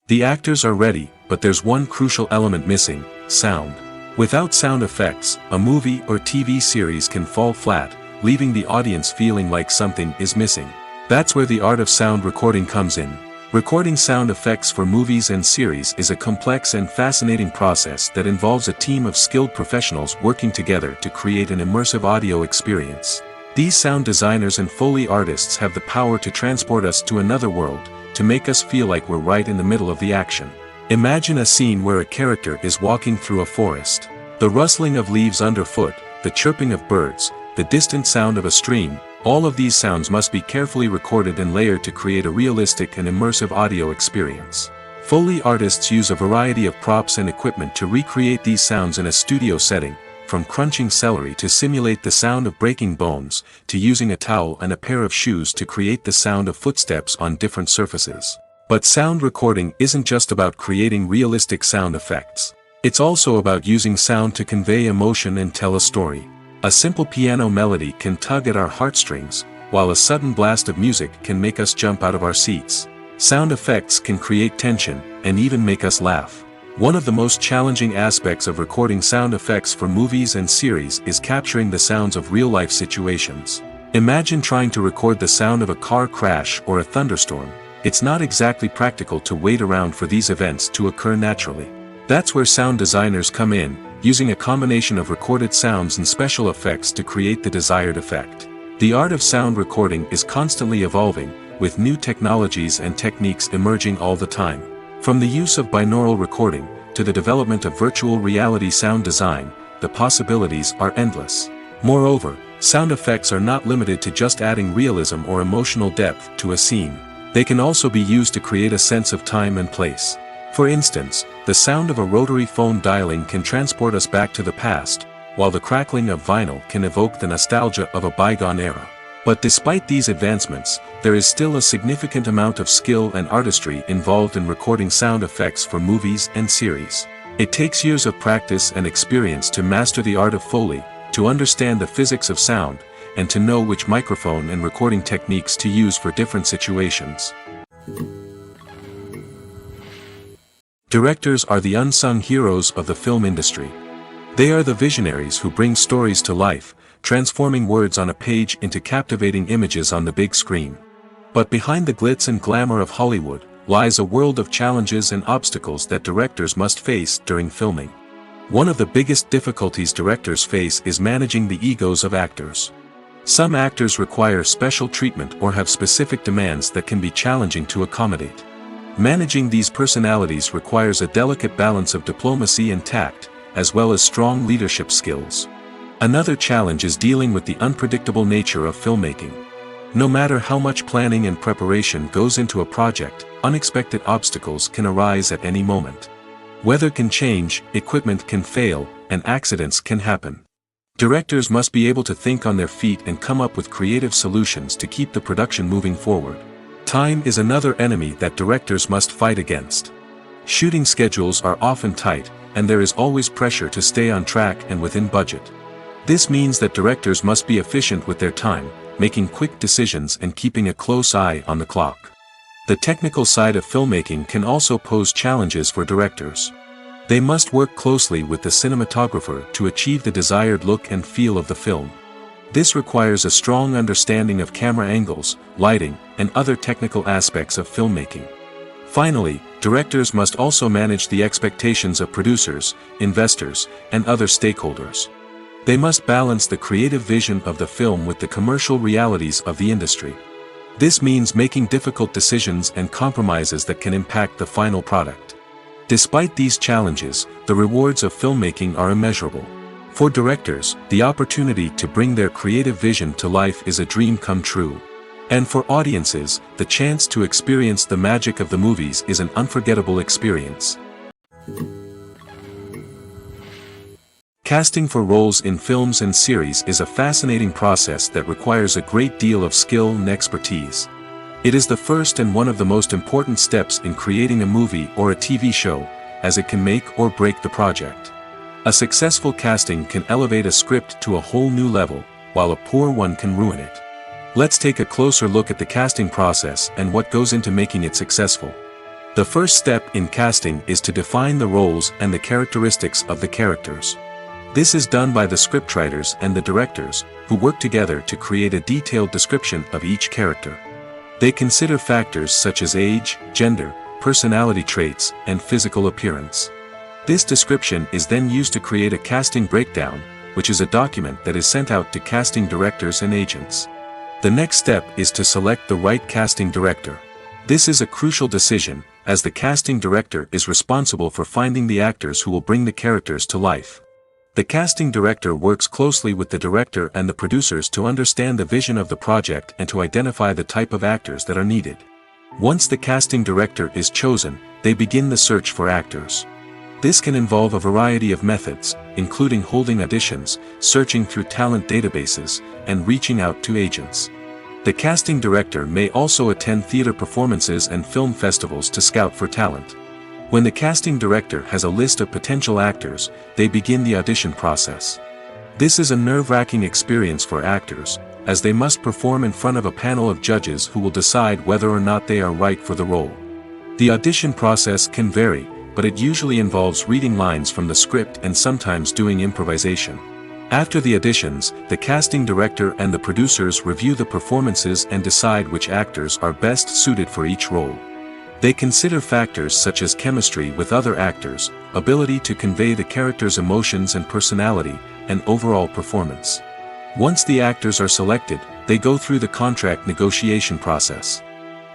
[SPEAKER 1] The actors are ready, but there's one crucial element missing: sound. Without sound effects, a movie or TV series can fall flat, leaving the audience feeling like something is missing. That's where the art of sound recording comes in. Recording sound effects for movies and series is a complex and fascinating process that involves a team of skilled professionals working together to create an immersive audio experience. These sound designers and Foley artists have the power to transport us to another world, to make us feel like we're right in the middle of the action. Imagine a scene where a character is walking through a forest. The rustling of leaves underfoot, the chirping of birds, the distant sound of a stream, all of these sounds must be carefully recorded and layered to create a realistic and immersive audio experience. Foley artists use a variety of props and equipment to recreate these sounds in a studio setting, from crunching celery to simulate the sound of breaking bones, to using a towel and a pair of shoes to create the sound of footsteps on different surfaces. But sound recording isn't just about creating realistic sound effects. It's also about using sound to convey emotion and tell a story. A simple piano melody can tug at our heartstrings, while a sudden blast of music can make us jump out of our seats. Sound effects can create tension, and even make us laugh. One of the most challenging aspects of recording sound effects for movies and series is capturing the sounds of real-life situations. Imagine trying to record the sound of a car crash or a thunderstorm. It's not exactly practical to wait around for these events to occur naturally. That's where sound designers come in, using a combination of recorded sounds and special effects to create the desired effect. The art of sound recording is constantly evolving, with new technologies and techniques emerging all the time. From the use of binaural recording, to the development of virtual reality sound design, the possibilities are endless. Moreover, sound effects are not limited to just adding realism or emotional depth to a scene. They can also be used to create a sense of time and place. For instance, the sound of a rotary phone dialing can transport us back to the past, while the crackling of vinyl can evoke the nostalgia of a bygone era. But despite these advancements, there is still a significant amount of skill and artistry involved in recording sound effects for movies and series. It takes years of practice and experience to master the art of Foley, to understand the physics of sound, and to know which microphone and recording techniques to use for different situations. Directors are the unsung heroes of the film industry. They are the visionaries who bring stories to life, transforming words on a page into captivating images on the big screen. But behind the glitz and glamour of Hollywood, lies a world of challenges and obstacles that directors must face during filming. One of the biggest difficulties directors face is managing the egos of actors. Some actors require special treatment or have specific demands that can be challenging to accommodate. Managing these personalities requires a delicate balance of diplomacy and tact, as well as strong leadership skills. Another challenge is dealing with the unpredictable nature of filmmaking. No matter how much planning and preparation goes into a project, unexpected obstacles can arise at any moment. Weather can change, equipment can fail, and accidents can happen. Directors must be able to think on their feet and come up with creative solutions to keep the production moving forward. Time is another enemy that directors must fight against. Shooting schedules are often tight, and there is always pressure to stay on track and within budget. This means that directors must be efficient with their time, making quick decisions and keeping a close eye on the clock. The technical side of filmmaking can also pose challenges for directors. They must work closely with the cinematographer to achieve the desired look and feel of the film. This requires a strong understanding of camera angles, lighting, and other technical aspects of filmmaking. Finally, directors must also manage the expectations of producers, investors, and other stakeholders. They must balance the creative vision of the film with the commercial realities of the industry. This means making difficult decisions and compromises that can impact the final product. Despite these challenges, the rewards of filmmaking are immeasurable. For directors, the opportunity to bring their creative vision to life is a dream come true. And for audiences, the chance to experience the magic of the movies is an unforgettable experience. Casting for roles in films and series is a fascinating process that requires a great deal of skill and expertise. It is the first and one of the most important steps in creating a movie or a TV show, as it can make or break the project. A successful casting can elevate a script to a whole new level, while a poor one can ruin it. Let's take a closer look at the casting process and what goes into making it successful. The first step in casting is to define the roles and the characteristics of the characters. This is done by the scriptwriters and the directors, who work together to create a detailed description of each character. They consider factors such as age, gender, personality traits, and physical appearance. This description is then used to create a casting breakdown, which is a document that is sent out to casting directors and agents. The next step is to select the right casting director. This is a crucial decision, as the casting director is responsible for finding the actors who will bring the characters to life. The casting director works closely with the director and the producers to understand the vision of the project and to identify the type of actors that are needed. Once the casting director is chosen, they begin the search for actors. This can involve a variety of methods, including holding auditions, searching through talent databases, and reaching out to agents. The casting director may also attend theater performances and film festivals to scout for talent. When the casting director has a list of potential actors, they begin the audition process. This is a nerve-wracking experience for actors, as they must perform in front of a panel of judges who will decide whether or not they are right for the role. The audition process can vary, but it usually involves reading lines from the script and sometimes doing improvisation. After the auditions, the casting director and the producers review the performances and decide which actors are best suited for each role. They consider factors such as chemistry with other actors, ability to convey the character's emotions and personality, and overall performance. Once the actors are selected, they go through the contract negotiation process.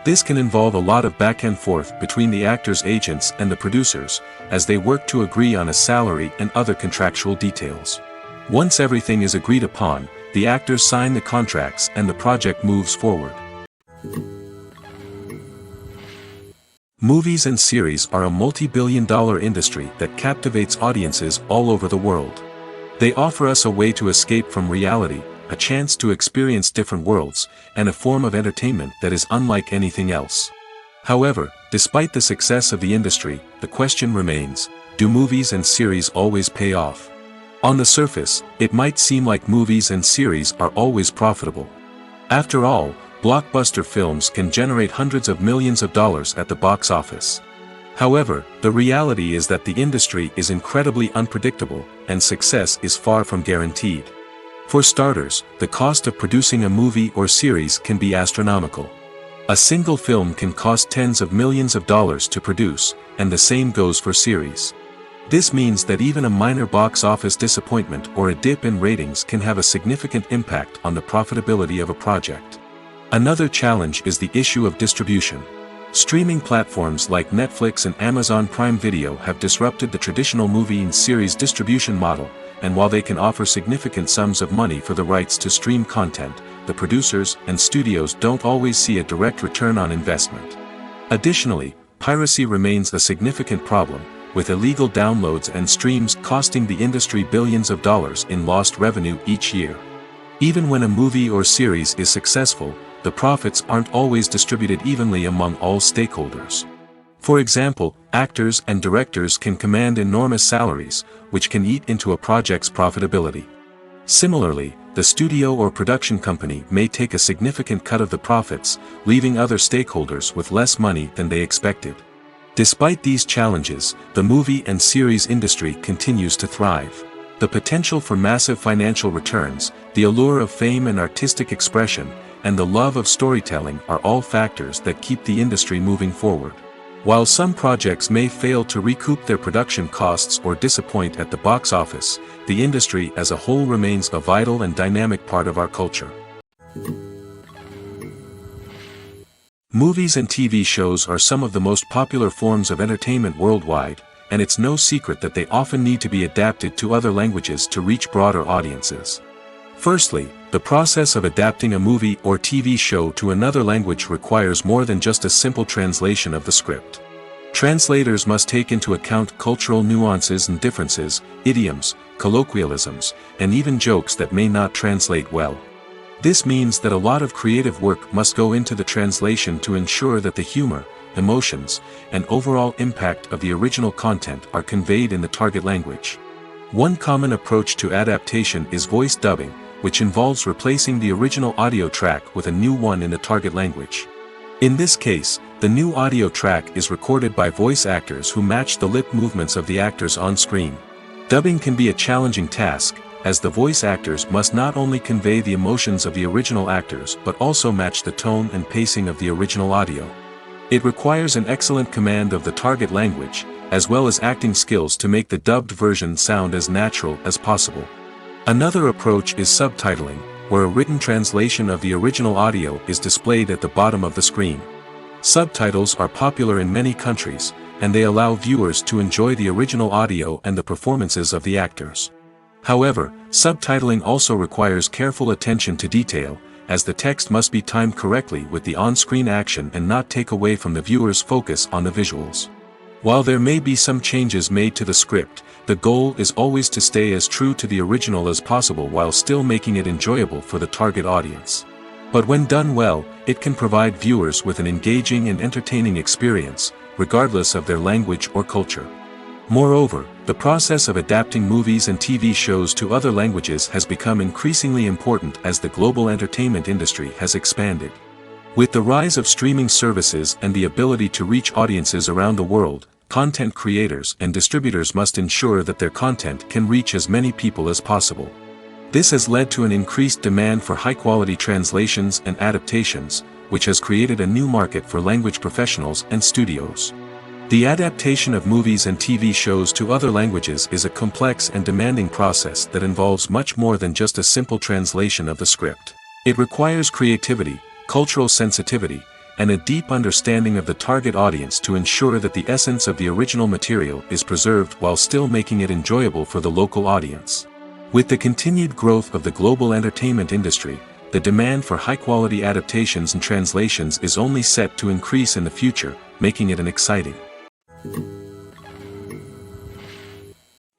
[SPEAKER 1] This can involve a lot of back and forth between the actors' agents and the producers, as they work to agree on a salary and other contractual details. Once everything is agreed upon, the actors sign the contracts and the project moves forward. Movies and series are a multi-billion-dollar industry that captivates audiences all over the world. They offer us a way to escape from reality, a chance to experience different worlds, and a form of entertainment that is unlike anything else. However, despite the success of the industry, the question remains, do movies and series always pay off? On the surface, it might seem like movies and series are always profitable. After all, blockbuster films can generate hundreds of millions of dollars at the box office. However, the reality is that the industry is incredibly unpredictable, and success is far from guaranteed. For starters, the cost of producing a movie or series can be astronomical. A single film can cost tens of millions of dollars to produce, and the same goes for series. This means that even a minor box office disappointment or a dip in ratings can have a significant impact on the profitability of a project. Another challenge is the issue of distribution. Streaming platforms like Netflix and Amazon Prime Video have disrupted the traditional movie and series distribution model, and while they can offer significant sums of money for the rights to stream content, the producers and studios don't always see a direct return on investment. Additionally, piracy remains a significant problem, with illegal downloads and streams costing the industry billions of dollars in lost revenue each year. Even when a movie or series is successful, the profits aren't always distributed evenly among all stakeholders. For example, actors and directors can command enormous salaries, which can eat into a project's profitability. Similarly, the studio or production company may take a significant cut of the profits, leaving other stakeholders with less money than they expected. Despite these challenges, the movie and series industry continues to thrive. The potential for massive financial returns, the allure of fame and artistic expression, and the love of storytelling are all factors that keep the industry moving forward. While some projects may fail to recoup their production costs or disappoint at the box office, the industry as a whole remains a vital and dynamic part of our culture. Movies and TV shows are some of the most popular forms of entertainment worldwide, and it's no secret that they often need to be adapted to other languages to reach broader audiences. Firstly, the process of adapting a movie or TV show to another language requires more than just a simple translation of the script. Translators must take into account cultural nuances and differences, idioms, colloquialisms, and even jokes that may not translate well. This means that a lot of creative work must go into the translation to ensure that the humor, emotions, and overall impact of the original content are conveyed in the target language. One common approach to adaptation is voice dubbing, which involves replacing the original audio track with a new one in the target language. In this case, the new audio track is recorded by voice actors who match the lip movements of the actors on screen. Dubbing can be a challenging task, as the voice actors must not only convey the emotions of the original actors but also match the tone and pacing of the original audio. It requires an excellent command of the target language, as well as acting skills to make the dubbed version sound as natural as possible. Another approach is subtitling, where a written translation of the original audio is displayed at the bottom of the screen. Subtitles are popular in many countries, and they allow viewers to enjoy the original audio and the performances of the actors. However, subtitling also requires careful attention to detail, as the text must be timed correctly with the on-screen action and not take away from the viewer's focus on the visuals. While there may be some changes made to the script, the goal is always to stay as true to the original as possible while still making it enjoyable for the target audience. But when done well, it can provide viewers with an engaging and entertaining experience, regardless of their language or culture. Moreover, the process of adapting movies and TV shows to other languages has become increasingly important as the global entertainment industry has expanded. With the rise of streaming services and the ability to reach audiences around the world, content creators and distributors must ensure that their content can reach as many people as possible. This has led to an increased demand for high-quality translations and adaptations, which has created a new market for language professionals and studios. The adaptation of movies and TV shows to other languages is a complex and demanding process that involves much more than just a simple translation of the script. It requires creativity, cultural sensitivity, and a deep understanding of the target audience to ensure that the essence of the original material is preserved while still making it enjoyable for the local audience. With the continued growth of the global entertainment industry, the demand for high-quality adaptations and translations is only set to increase in the future, making it an exciting.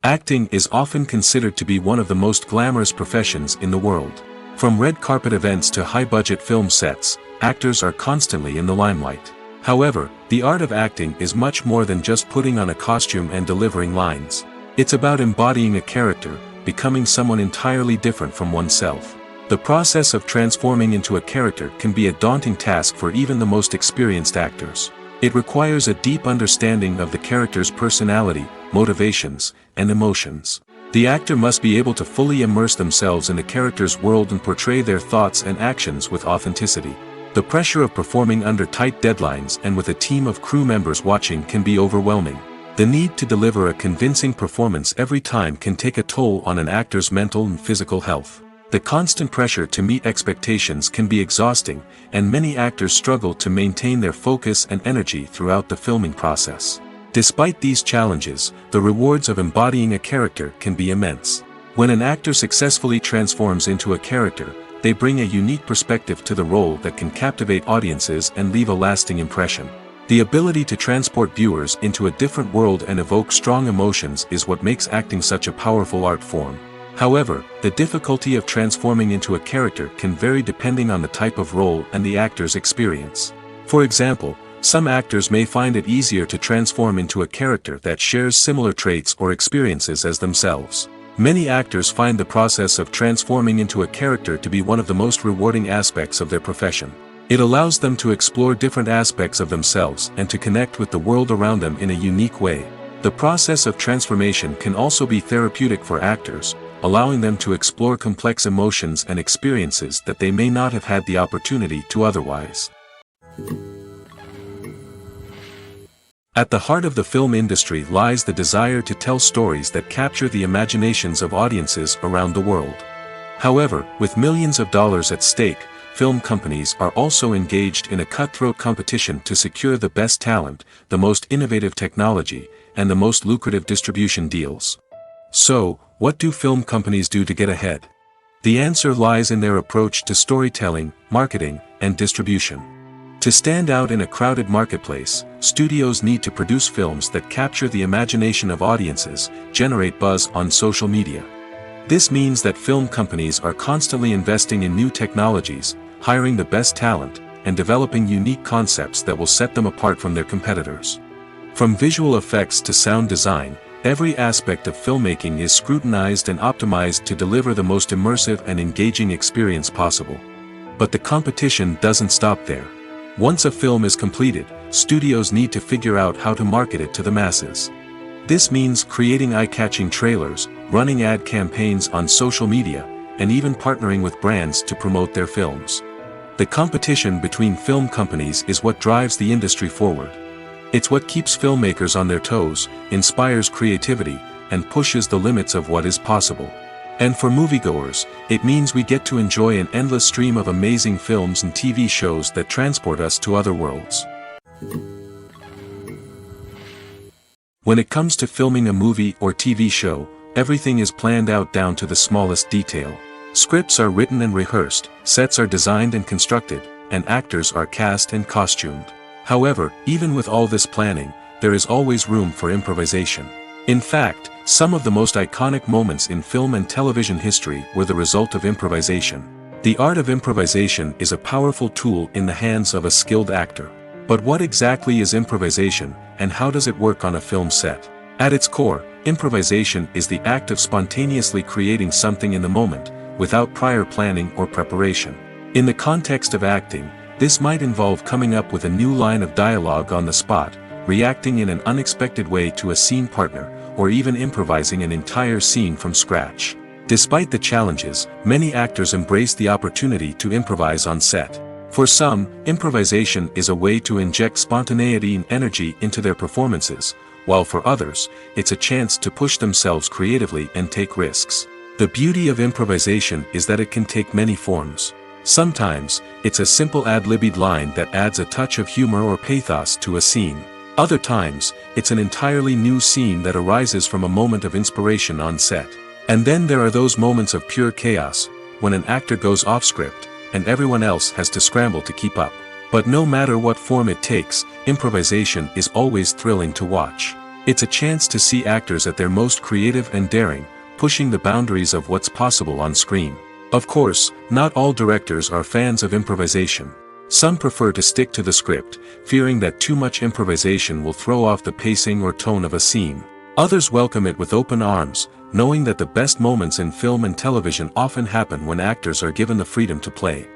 [SPEAKER 1] Acting is often considered to be one of the most glamorous professions in the world. From red carpet events to high-budget film sets, actors are constantly in the limelight. However, the art of acting is much more than just putting on a costume and delivering lines. It's about embodying a character, becoming someone entirely different from oneself. The process of transforming into a character can be a daunting task for even the most experienced actors. It requires a deep understanding of the character's personality, motivations, and emotions. The actor must be able to fully immerse themselves in the character's world and portray their thoughts and actions with authenticity. The pressure of performing under tight deadlines and with a team of crew members watching can be overwhelming. The need to deliver a convincing performance every time can take a toll on an actor's mental and physical health. The constant pressure to meet expectations can be exhausting, and many actors struggle to maintain their focus and energy throughout the filming process. Despite these challenges, the rewards of embodying a character can be immense. When an actor successfully transforms into a character, they bring a unique perspective to the role that can captivate audiences and leave a lasting impression. The ability to transport viewers into a different world and evoke strong emotions is what makes acting such a powerful art form. However, the difficulty of transforming into a character can vary depending on the type of role and the actor's experience. For example, some actors may find it easier to transform into a character that shares similar traits or experiences as themselves. Many actors find the process of transforming into a character to be one of the most rewarding aspects of their profession. It allows them to explore different aspects of themselves and to connect with the world around them in a unique way. The process of transformation can also be therapeutic for actors, allowing them to explore complex emotions and experiences that they may not have had the opportunity to otherwise. At the heart of the film industry lies the desire to tell stories that capture the imaginations of audiences around the world. However, with millions of dollars at stake, film companies are also engaged in a cutthroat competition to secure the best talent, the most innovative technology, and the most lucrative distribution deals. So, what do film companies do to get ahead? The answer lies in their approach to storytelling, marketing, and distribution. To stand out in a crowded marketplace, studios need to produce films that capture the imagination of audiences, generate buzz on social media. This means that film companies are constantly investing in new technologies, hiring the best talent, and developing unique concepts that will set them apart from their competitors. From visual effects to sound design, every aspect of filmmaking is scrutinized and optimized to deliver the most immersive and engaging experience possible. But the competition doesn't stop there. Once a film is completed, studios need to figure out how to market it to the masses. This means creating eye-catching trailers, running ad campaigns on social media, and even partnering with brands to promote their films. The competition between film companies is what drives the industry forward. It's what keeps filmmakers on their toes, inspires creativity, and pushes the limits of what is possible. And for moviegoers, it means we get to enjoy an endless stream of amazing films and TV shows that transport us to other worlds. When it comes to filming a movie or TV show, everything is planned out down to the smallest detail. Scripts are written and rehearsed, sets are designed and constructed, and actors are cast and costumed. However, even with all this planning, there is always room for improvisation. In fact, some of the most iconic moments in film and television history were the result of improvisation. The art of improvisation is a powerful tool in the hands of a skilled actor. But what exactly is improvisation, and how does it work on a film set? At its core, improvisation is the act of spontaneously creating something in the moment, without prior planning or preparation. In the context of acting, this might involve coming up with a new line of dialogue on the spot, reacting in an unexpected way to a scene partner, or even improvising an entire scene from scratch. Despite the challenges, many actors embrace the opportunity to improvise on set. For some, improvisation is a way to inject spontaneity and energy into their performances, while for others, it's a chance to push themselves creatively and take risks. The beauty of improvisation is that it can take many forms. Sometimes, it's a simple ad-libbed line that adds a touch of humor or pathos to a scene. Other times, it's an entirely new scene that arises from a moment of inspiration on set. And then there are those moments of pure chaos, when an actor goes off script, and everyone else has to scramble to keep up. But no matter what form it takes, improvisation is always thrilling to watch. It's a chance to see actors at their most creative and daring, pushing the boundaries of what's possible on screen. Of course, not all directors are fans of improvisation. Some prefer to stick to the script, fearing that too much improvisation will throw off the pacing or tone of a scene. Others welcome it with open arms, knowing that the best moments in film and television often happen when actors are given the freedom to play.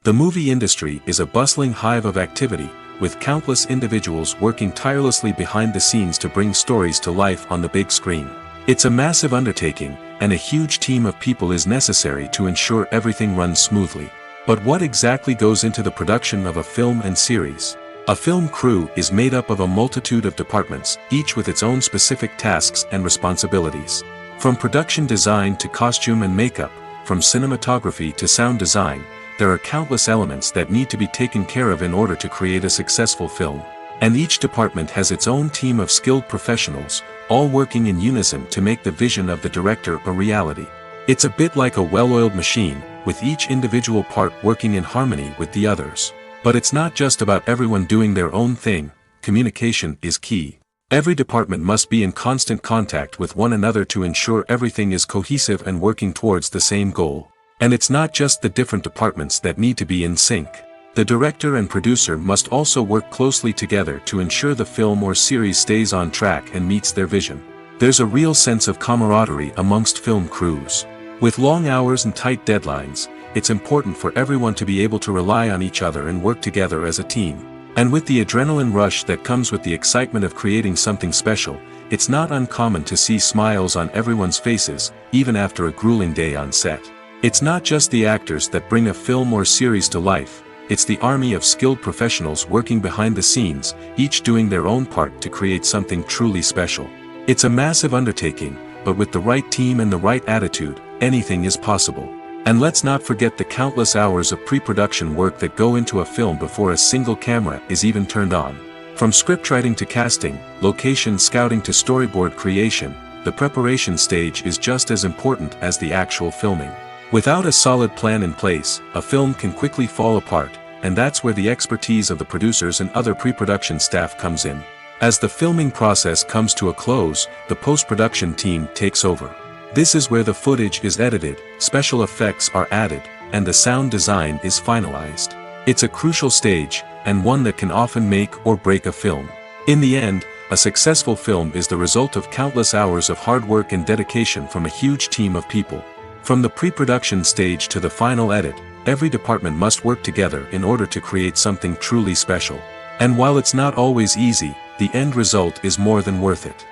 [SPEAKER 1] The movie industry is a bustling hive of activity, with countless individuals working tirelessly behind the scenes to bring stories to life on the big screen. It's a massive undertaking, and a huge team of people is necessary to ensure everything runs smoothly. But what exactly goes into the production of a film and series? A film crew is made up of a multitude of departments, each with its own specific tasks and responsibilities. From production design to costume and makeup, from cinematography to sound design, there are countless elements that need to be taken care of in order to create a successful film. And each department has its own team of skilled professionals, all working in unison to make the vision of the director a reality. It's a bit like a well-oiled machine, with each individual part working in harmony with the others. But it's not just about everyone doing their own thing. Communication is key. Every department must be in constant contact with one another to ensure everything is cohesive and working towards the same goal. And it's not just the different departments that need to be in sync. The director and producer must also work closely together to ensure the film or series stays on track and meets their vision. There's a real sense of camaraderie amongst film crews. With long hours and tight deadlines, it's important for everyone to be able to rely on each other and work together as a team. And with the adrenaline rush that comes with the excitement of creating something special, it's not uncommon to see smiles on everyone's faces, even after a grueling day on set. It's not just the actors that bring a film or series to life, it's the army of skilled professionals working behind the scenes, each doing their own part to create something truly special. It's a massive undertaking, but with the right team and the right attitude, anything is possible. And let's not forget the countless hours of pre-production work that go into a film before a single camera is even turned on. From scriptwriting to casting, location scouting to storyboard creation, the preparation stage is just as important as the actual filming. Without a solid plan in place, a film can quickly fall apart, and that's where the expertise of the producers and other pre-production staff comes in. As the filming process comes to a close, the post-production team takes over. This is where the footage is edited, special effects are added, and the sound design is finalized. It's a crucial stage, and one that can often make or break a film. In the end, a successful film is the result of countless hours of hard work and dedication from a huge team of people. From the pre-production stage to the final edit, every department must work together in order to create something truly special. And while it's not always easy, the end result is more than worth it.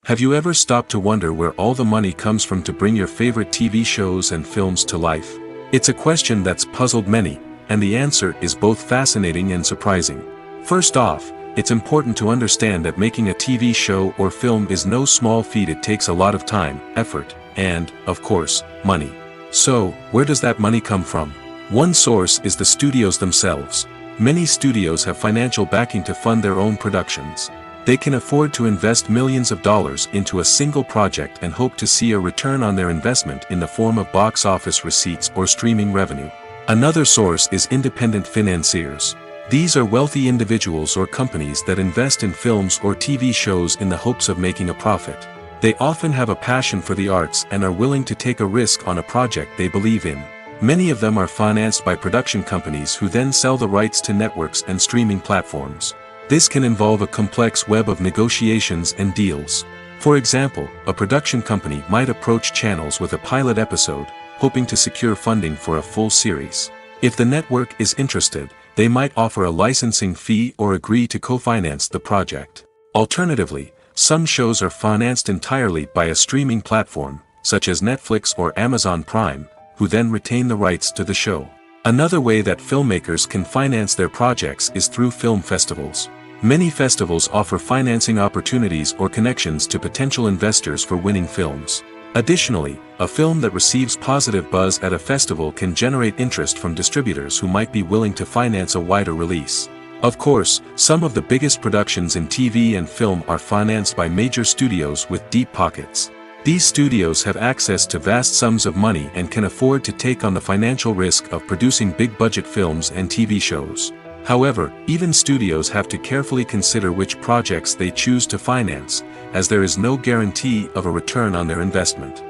[SPEAKER 1] Have you ever stopped to wonder where all the money comes from to bring your favorite TV shows and films to life? It's a question that's puzzled many, and the answer is both fascinating and surprising. First off, it's important to understand that making a TV show or film is no small feat. It takes a lot of time, effort, and, of course, money. So, where does that money come from? One source is the studios themselves. Many studios have financial backing to fund their own productions. They can afford to invest millions of dollars into a single project and hope to see a return on their investment in the form of box office receipts or streaming revenue. Another source is independent financiers. These are wealthy individuals or companies that invest in films or TV shows in the hopes of making a profit. They often have a passion for the arts and are willing to take a risk on a project they believe in. Many of them are financed by production companies who then sell the rights to networks and streaming platforms. This can involve a complex web of negotiations and deals. For example, a production company might approach channels with a pilot episode, hoping to secure funding for a full series. If the network is interested, they might offer a licensing fee or agree to co-finance the project. Alternatively, some shows are financed entirely by a streaming platform, such as Netflix or Amazon Prime, who then retain the rights to the show. Another way that filmmakers can finance their projects is through film festivals. Many festivals offer financing opportunities or connections to potential investors for winning films. Additionally, a film that receives positive buzz at a festival can generate interest from distributors who might be willing to finance a wider release. Of course, some of the biggest productions in TV and film are financed by major studios with deep pockets. These studios have access to vast sums of money and can afford to take on the financial risk of producing big-budget films and TV shows. However, even studios have to carefully consider which projects they choose to finance, as there is no guarantee of a return on their investment.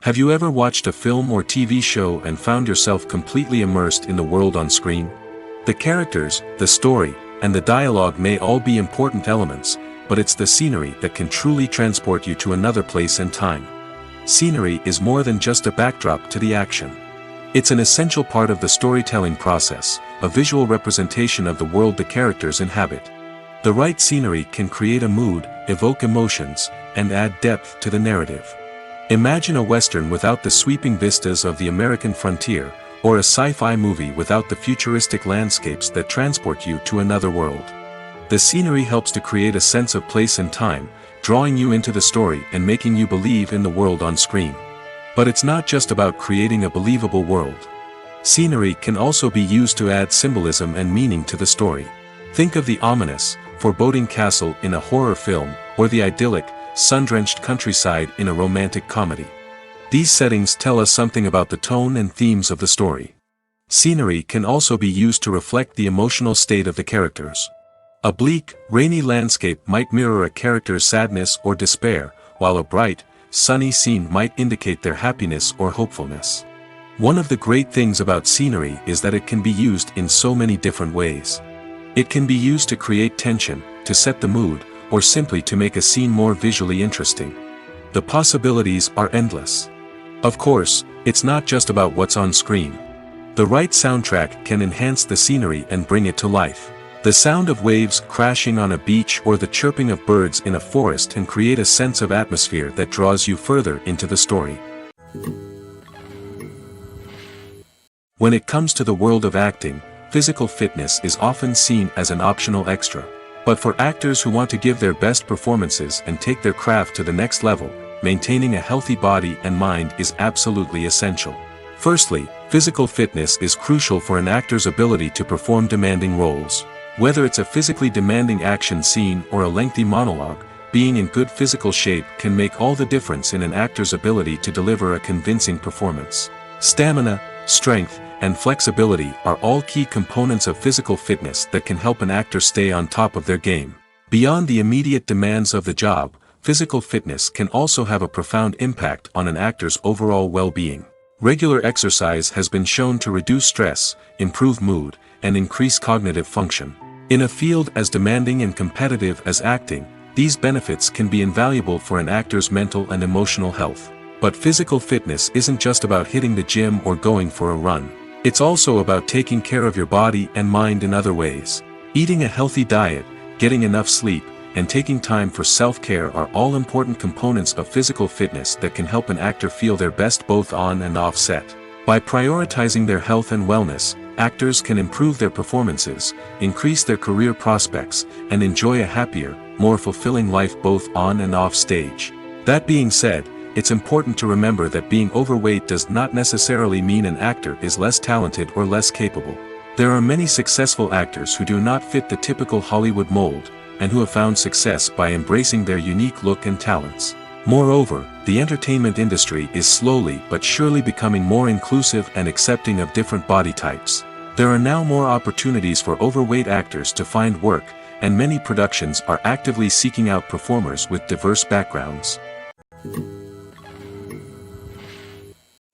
[SPEAKER 1] Have you ever watched a film or TV show and found yourself completely immersed in the world on screen? The characters, the story, and the dialogue may all be important elements, but it's the scenery that can truly transport you to another place and time. Scenery is more than just a backdrop to the action. It's an essential part of the storytelling process, a visual representation of the world the characters inhabit. The right scenery can create a mood, evoke emotions, and add depth to the narrative. Imagine a Western without the sweeping vistas of the American frontier, or a sci-fi movie without the futuristic landscapes that transport you to another world. The scenery helps to create a sense of place and time, drawing you into the story and making you believe in the world on screen. But it's not just about creating a believable world. Scenery can also be used to add symbolism and meaning to the story. Think of the ominous, foreboding castle in a horror film, or the idyllic, sun-drenched countryside in a romantic comedy. These settings tell us something about the tone and themes of the story. Scenery can also be used to reflect the emotional state of the characters. A bleak, rainy landscape might mirror a character's sadness or despair, while a bright, sunny scene might indicate their happiness or hopefulness. One of the great things about scenery is that it can be used in so many different ways. It can be used to create tension, to set the mood, or simply to make a scene more visually interesting. The possibilities are endless. Of course, it's not just about what's on screen. The right soundtrack can enhance the scenery and bring it to life. The sound of waves crashing on a beach or the chirping of birds in a forest can create a sense of atmosphere that draws you further into the story. When it comes to the world of acting, physical fitness is often seen as an optional extra. But for actors who want to give their best performances and take their craft to the next level, maintaining a healthy body and mind is absolutely essential. Firstly, physical fitness is crucial for an actor's ability to perform demanding roles. Whether it's a physically demanding action scene or a lengthy monologue, being in good physical shape can make all the difference in an actor's ability to deliver a convincing performance. Stamina, strength, and flexibility are all key components of physical fitness that can help an actor stay on top of their game. Beyond the immediate demands of the job, physical fitness can also have a profound impact on an actor's overall well-being. Regular exercise has been shown to reduce stress, improve mood, and increase cognitive function. In a field as demanding and competitive as acting, these benefits can be invaluable for an actor's mental and emotional health. But physical fitness isn't just about hitting the gym or going for a run. It's also about taking care of your body and mind in other ways. Eating a healthy diet, getting enough sleep, and taking time for self-care are all important components of physical fitness that can help an actor feel their best both on and off set. By prioritizing their health and wellness, actors can improve their performances, increase their career prospects, and enjoy a happier, more fulfilling life both on and off stage. That being said, it's important to remember that being overweight does not necessarily mean an actor is less talented or less capable. There are many successful actors who do not fit the typical Hollywood mold, and who have found success by embracing their unique look and talents. Moreover, the entertainment industry is slowly but surely becoming more inclusive and accepting of different body types. There are now more opportunities for overweight actors to find work, and many productions are actively seeking out performers with diverse backgrounds.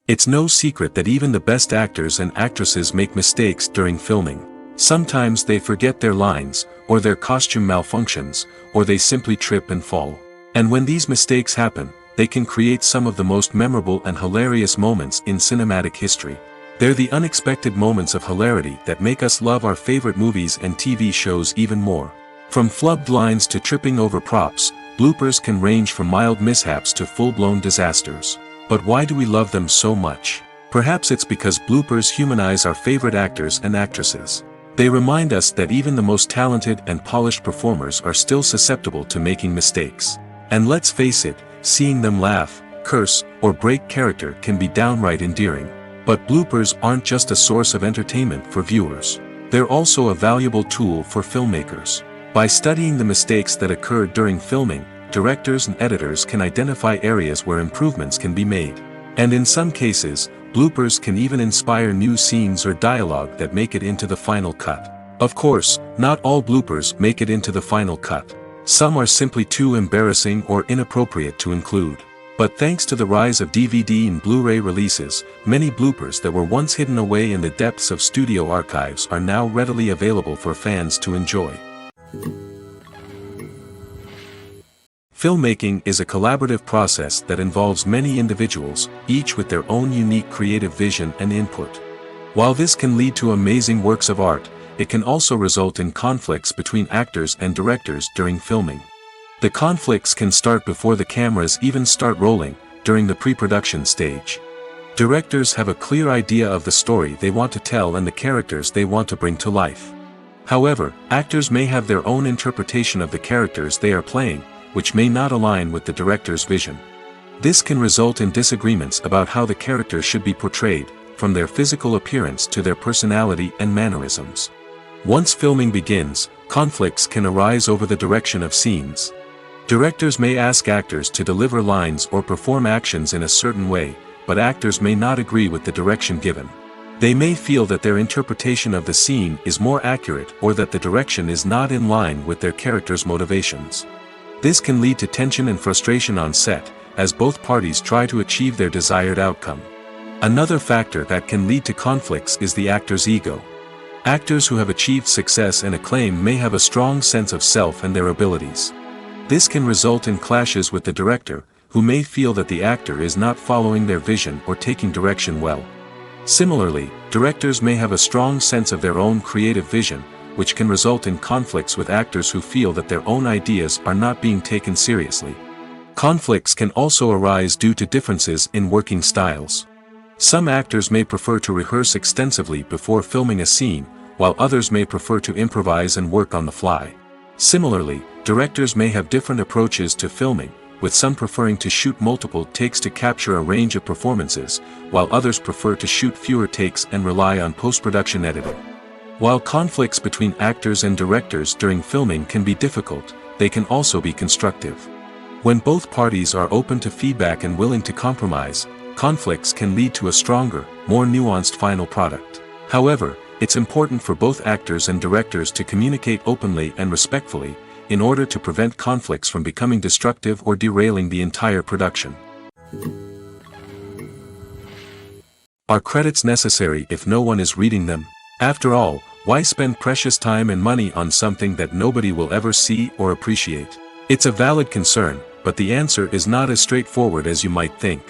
[SPEAKER 1] It's no secret that even the best actors and actresses make mistakes during filming. Sometimes they forget their lines, or their costume malfunctions, or they simply trip and fall. And when these mistakes happen, they can create some of the most memorable and hilarious moments in cinematic history. They're the unexpected moments of hilarity that make us love our favorite movies and TV shows even more. From flubbed lines to tripping over props, bloopers can range from mild mishaps to full-blown disasters. But why do we love them so much? Perhaps it's because bloopers humanize our favorite actors and actresses. They remind us that even the most talented and polished performers are still susceptible to making mistakes. And let's face it, seeing them laugh, curse, or break character can be downright endearing. But bloopers aren't just a source of entertainment for viewers. They're also a valuable tool for filmmakers. By studying the mistakes that occurred during filming, directors and editors can identify areas where improvements can be made. And in some cases, bloopers can even inspire new scenes or dialogue that make it into the final cut. Of course, not all bloopers make it into the final cut. Some are simply too embarrassing or inappropriate to include. But thanks to the rise of DVD and Blu-ray releases, many bloopers that were once hidden away in the depths of studio archives are now readily available for fans to enjoy. Filmmaking is a collaborative process that involves many individuals, each with their own unique creative vision and input. While this can lead to amazing works of art, it can also result in conflicts between actors and directors during filming. The conflicts can start before the cameras even start rolling, during the pre-production stage. Directors have a clear idea of the story they want to tell and the characters they want to bring to life. However, actors may have their own interpretation of the characters they are playing, which may not align with the director's vision. This can result in disagreements about how the characters should be portrayed, from their physical appearance to their personality and mannerisms. Once filming begins, conflicts can arise over the direction of scenes. Directors may ask actors to deliver lines or perform actions in a certain way, but actors may not agree with the direction given. They may feel that their interpretation of the scene is more accurate or that the direction is not in line with their character's motivations. This can lead to tension and frustration on set, as both parties try to achieve their desired outcome. Another factor that can lead to conflicts is the actor's ego. Actors who have achieved success and acclaim may have a strong sense of self and their abilities. This can result in clashes with the director, who may feel that the actor is not following their vision or taking direction well. Similarly, directors may have a strong sense of their own creative vision, which can result in conflicts with actors who feel that their own ideas are not being taken seriously. Conflicts can also arise due to differences in working styles. Some actors may prefer to rehearse extensively before filming a scene, while others may prefer to improvise and work on the fly. Similarly, directors may have different approaches to filming, with some preferring to shoot multiple takes to capture a range of performances, while others prefer to shoot fewer takes and rely on post-production editing. While conflicts between actors and directors during filming can be difficult, they can also be constructive. When both parties are open to feedback and willing to compromise, conflicts can lead to a stronger, more nuanced final product. However, it's important for both actors and directors to communicate openly and respectfully, in order to prevent conflicts from becoming destructive or derailing the entire production. Are credits necessary if no one is reading them? After all, why spend precious time and money on something that nobody will ever see or appreciate? It's a valid concern, but the answer is not as straightforward as you might think.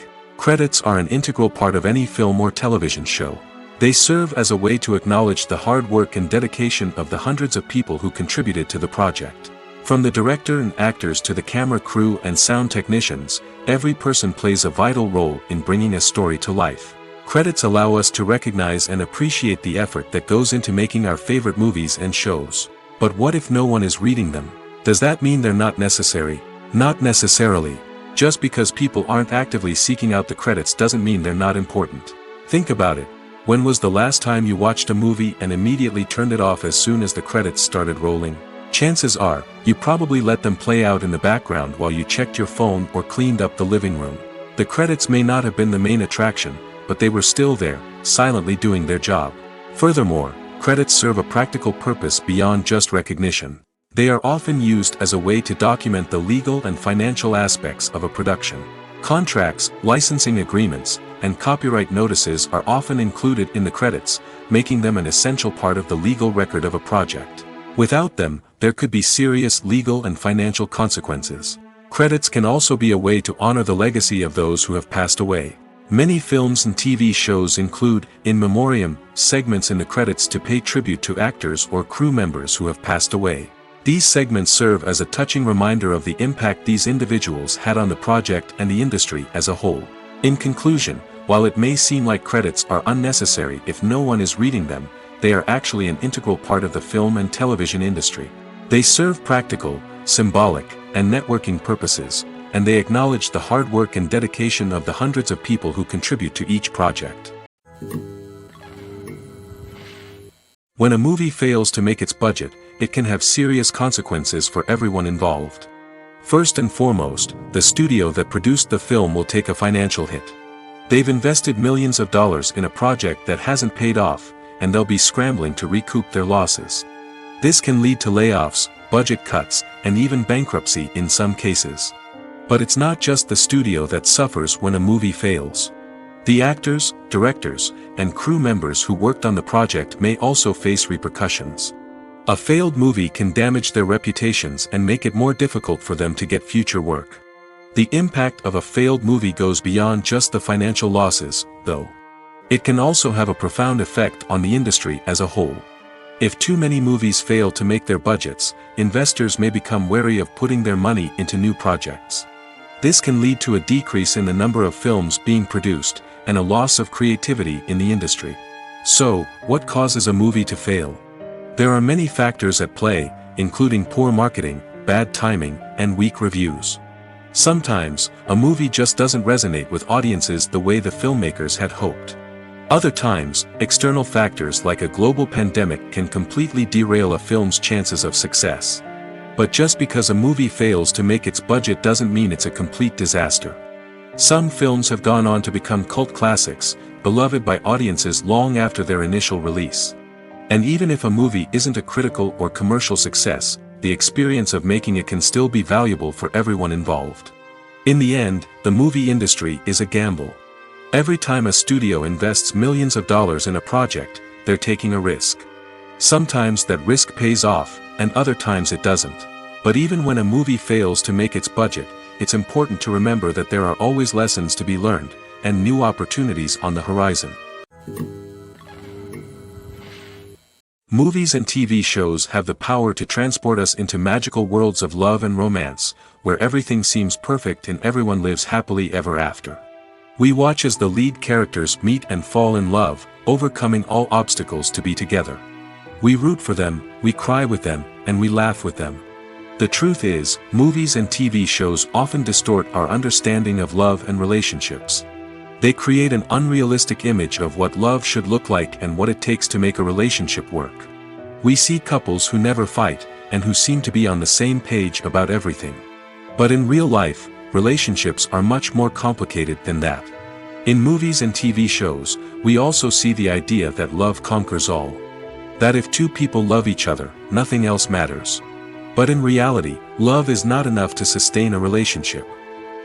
[SPEAKER 1] Credits are an integral part of any film or television show. They serve as a way to acknowledge the hard work and dedication of the hundreds of people who contributed to the project. From the director and actors to the camera crew and sound technicians, every person plays a vital role in bringing a story to life. Credits allow us to recognize and appreciate the effort that goes into making our favorite movies and shows. But what if no one is reading them? Does that mean they're not necessary? Not necessarily. Just because people aren't actively seeking out the credits doesn't mean they're not important. Think about it. When was the last time you watched a movie and immediately turned it off as soon as the credits started rolling? Chances are, you probably let them play out in the background while you checked your phone or cleaned up the living room. The credits may not have been the main attraction, but they were still there, silently doing their job. Furthermore, credits serve a practical purpose beyond just recognition. They are often used as a way to document the legal and financial aspects of a production. Contracts, licensing agreements, and copyright notices are often included in the credits, making them an essential part of the legal record of a project. Without them, there could be serious legal and financial consequences. Credits can also be a way to honor the legacy of those who have passed away. Many films and TV shows include, in memoriam, segments in the credits to pay tribute to actors or crew members who have passed away. These segments serve as a touching reminder of the impact these individuals had on the project and the industry as a whole. In conclusion, while it may seem like credits are unnecessary if no one is reading them, they are actually an integral part of the film and television industry. They serve practical, symbolic, and networking purposes, and they acknowledge the hard work and dedication of the hundreds of people who contribute to each project. When a movie fails to make its budget, it can have serious consequences for everyone involved. First and foremost, the studio that produced the film will take a financial hit. They've invested millions of dollars in a project that hasn't paid off, and they'll be scrambling to recoup their losses. This can lead to layoffs, budget cuts, and even bankruptcy in some cases. But it's not just the studio that suffers when a movie fails. The actors, directors, and crew members who worked on the project may also face repercussions. A failed movie can damage their reputations and make it more difficult for them to get future work. The impact of a failed movie goes beyond just the financial losses, though. It can also have a profound effect on the industry as a whole. If too many movies fail to make their budgets, investors may become wary of putting their money into new projects. This can lead to a decrease in the number of films being produced, and a loss of creativity in the industry. So, what causes a movie to fail? There are many factors at play, including poor marketing, bad timing, and weak reviews. Sometimes, a movie just doesn't resonate with audiences the way the filmmakers had hoped. Other times, external factors like a global pandemic can completely derail a film's chances of success. But just because a movie fails to make its budget doesn't mean it's a complete disaster. Some films have gone on to become cult classics, beloved by audiences long after their initial release. And even if a movie isn't a critical or commercial success, the experience of making it can still be valuable for everyone involved. In the end, the movie industry is a gamble. Every time a studio invests millions of dollars in a project, they're taking a risk. Sometimes that risk pays off, and other times it doesn't. But even when a movie fails to make its budget, it's important to remember that there are always lessons to be learned, and new opportunities on the horizon. Movies and TV shows have the power to transport us into magical worlds of love and romance, where everything seems perfect and everyone lives happily ever after. We watch as the lead characters meet and fall in love, overcoming all obstacles to be together. We root for them, we cry with them, and we laugh with them. The truth is, movies and TV shows often distort our understanding of love and relationships. They create an unrealistic image of what love should look like and what it takes to make a relationship work. We see couples who never fight, and who seem to be on the same page about everything. But in real life, relationships are much more complicated than that. In movies and TV shows, we also see the idea that love conquers all. That if two people love each other, nothing else matters. But in reality, love is not enough to sustain a relationship.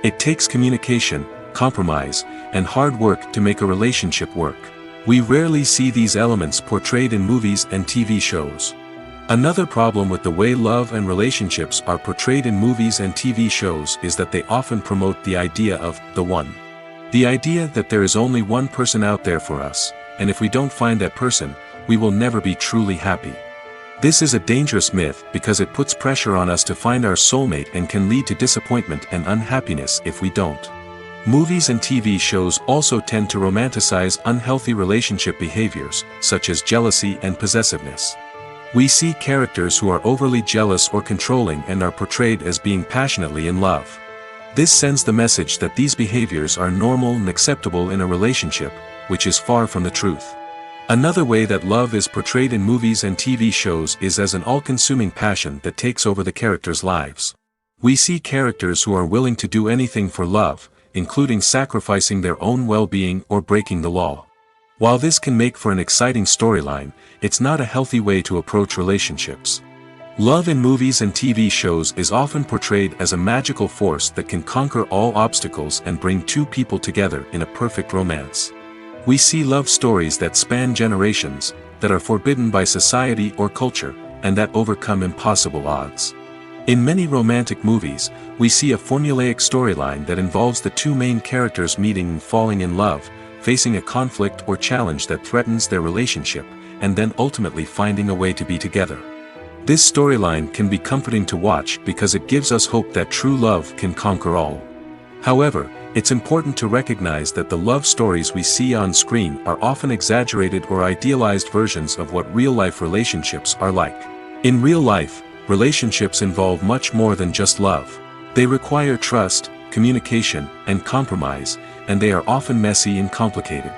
[SPEAKER 1] It takes communication, compromise, and hard work to make a relationship work. We rarely see these elements portrayed in movies and TV shows. Another problem with the way love and relationships are portrayed in movies and TV shows is that they often promote the idea of the one. The idea that there is only one person out there for us, and if we don't find that person, we will never be truly happy. This is a dangerous myth because it puts pressure on us to find our soulmate and can lead to disappointment and unhappiness if we don't. Movies and TV shows also tend to romanticize unhealthy relationship behaviors, such as jealousy and possessiveness. We see characters who are overly jealous or controlling and are portrayed as being passionately in love. This sends the message that these behaviors are normal and acceptable in a relationship, which is far from the truth. Another way that love is portrayed in movies and TV shows is as an all-consuming passion that takes over the characters' lives. We see characters who are willing to do anything for love, including sacrificing their own well-being or breaking the law. While this can make for an exciting storyline, it's not a healthy way to approach relationships. Love in movies and TV shows is often portrayed as a magical force that can conquer all obstacles and bring two people together in a perfect romance. We see love stories that span generations, that are forbidden by society or culture, and that overcome impossible odds. In many romantic movies, we see a formulaic storyline that involves the two main characters meeting and falling in love, facing a conflict or challenge that threatens their relationship, and then ultimately finding a way to be together. This storyline can be comforting to watch because it gives us hope that true love can conquer all. However, it's important to recognize that the love stories we see on screen are often exaggerated or idealized versions of what real-life relationships are like. In real life, relationships involve much more than just love. They require trust, communication, and compromise, and they are often messy and complicated.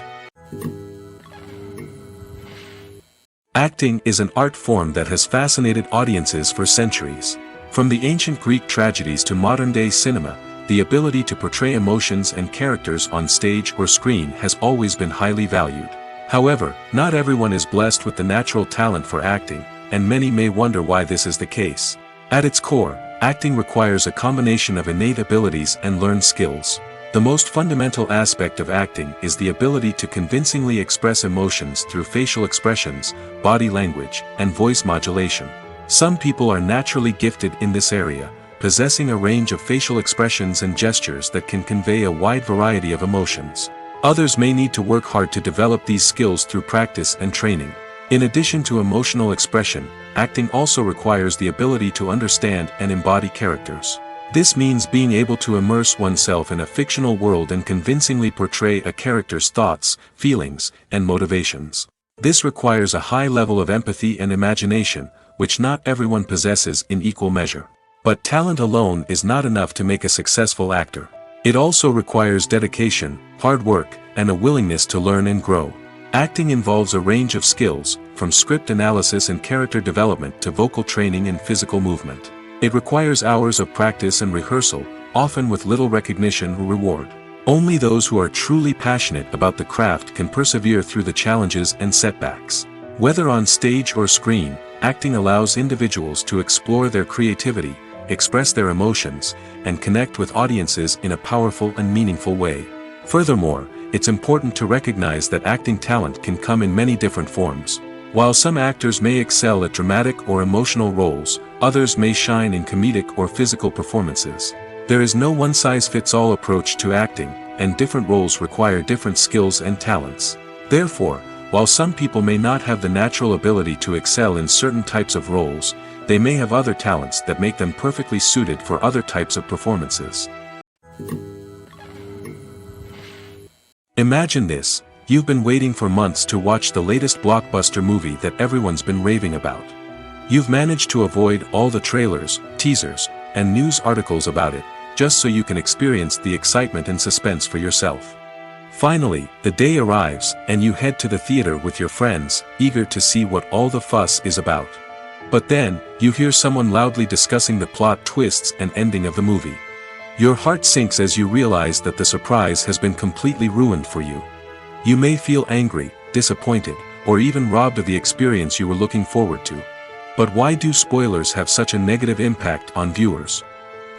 [SPEAKER 1] Acting is an art form that has fascinated audiences for centuries. From the ancient Greek tragedies to modern-day cinema, the ability to portray emotions and characters on stage or screen has always been highly valued. However, not everyone is blessed with the natural talent for acting, and many may wonder why this is the case. At its core, acting requires a combination of innate abilities and learned skills. The most fundamental aspect of acting is the ability to convincingly express emotions through facial expressions, body language, and voice modulation. Some people are naturally gifted in this area, possessing a range of facial expressions and gestures that can convey a wide variety of emotions. Others may need to work hard to develop these skills through practice and training. In addition to emotional expression, acting also requires the ability to understand and embody characters. This means being able to immerse oneself in a fictional world and convincingly portray a character's thoughts, feelings, and motivations. This requires a high level of empathy and imagination, which not everyone possesses in equal measure. But talent alone is not enough to make a successful actor. It also requires dedication, hard work, and a willingness to learn and grow. Acting involves a range of skills, from script analysis and character development to vocal training and physical movement. It requires hours of practice and rehearsal, often with little recognition or reward. Only those who are truly passionate about the craft can persevere through the challenges and setbacks. Whether on stage or screen, acting allows individuals to explore their creativity, express their emotions, and connect with audiences in a powerful and meaningful way. Furthermore, it's important to recognize that acting talent can come in many different forms. While some actors may excel at dramatic or emotional roles, others may shine in comedic or physical performances. There is no one-size-fits-all approach to acting, and different roles require different skills and talents. Therefore, while some people may not have the natural ability to excel in certain types of roles, they may have other talents that make them perfectly suited for other types of performances. Imagine this: you've been waiting for months to watch the latest blockbuster movie that everyone's been raving about. You've managed to avoid all the trailers, teasers, and news articles about it, just so you can experience the excitement and suspense for yourself. Finally, the day arrives, and you head to the theater with your friends, eager to see what all the fuss is about. But then, you hear someone loudly discussing the plot twists and ending of the movie. Your heart sinks as you realize that the surprise has been completely ruined for you. You may feel angry, disappointed, or even robbed of the experience you were looking forward to. But why do spoilers have such a negative impact on viewers?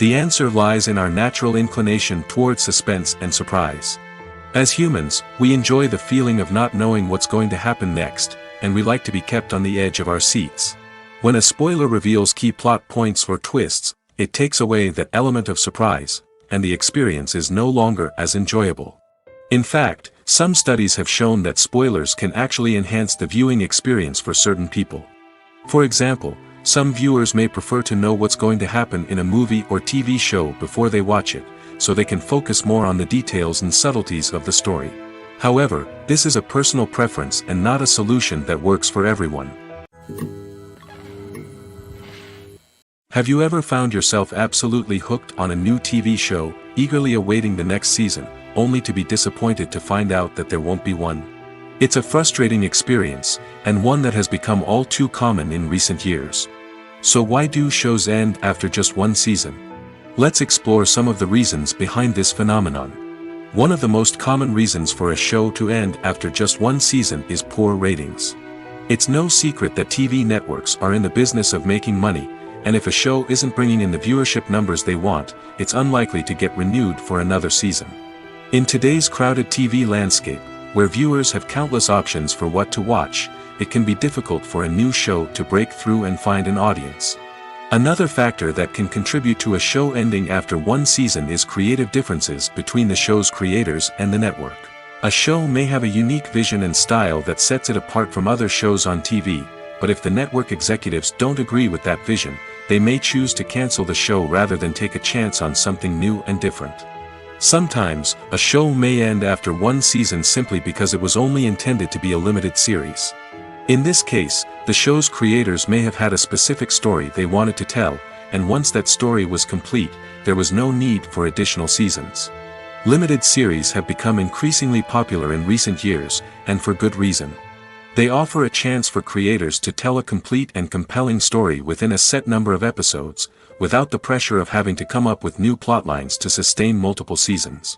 [SPEAKER 1] The answer lies in our natural inclination towards suspense and surprise. As humans, we enjoy the feeling of not knowing what's going to happen next, and we like to be kept on the edge of our seats. When a spoiler reveals key plot points or twists, it takes away that element of surprise, and the experience is no longer as enjoyable. In fact, some studies have shown that spoilers can actually enhance the viewing experience for certain people. For example, some viewers may prefer to know what's going to happen in a movie or TV show before they watch it, so they can focus more on the details and subtleties of the story. However, this is a personal preference and not a solution that works for everyone. Have you ever found yourself absolutely hooked on a new TV show, eagerly awaiting the next season, only to be disappointed to find out that there won't be one? It's a frustrating experience, and one that has become all too common in recent years. So why do shows end after just one season? Let's explore some of the reasons behind this phenomenon. One of the most common reasons for a show to end after just one season is poor ratings. It's no secret that TV networks are in the business of making money, and if a show isn't bringing in the viewership numbers they want, it's unlikely to get renewed for another season. In today's crowded TV landscape, where viewers have countless options for what to watch, it can be difficult for a new show to break through and find an audience. Another factor that can contribute to a show ending after one season is creative differences between the show's creators and the network. A show may have a unique vision and style that sets it apart from other shows on TV, but if the network executives don't agree with that vision, they may choose to cancel the show rather than take a chance on something new and different. Sometimes, a show may end after one season simply because it was only intended to be a limited series. In this case, the show's creators may have had a specific story they wanted to tell, and once that story was complete, there was no need for additional seasons. Limited series have become increasingly popular in recent years, and for good reason. They offer a chance for creators to tell a complete and compelling story within a set number of episodes, without the pressure of having to come up with new plotlines to sustain multiple seasons.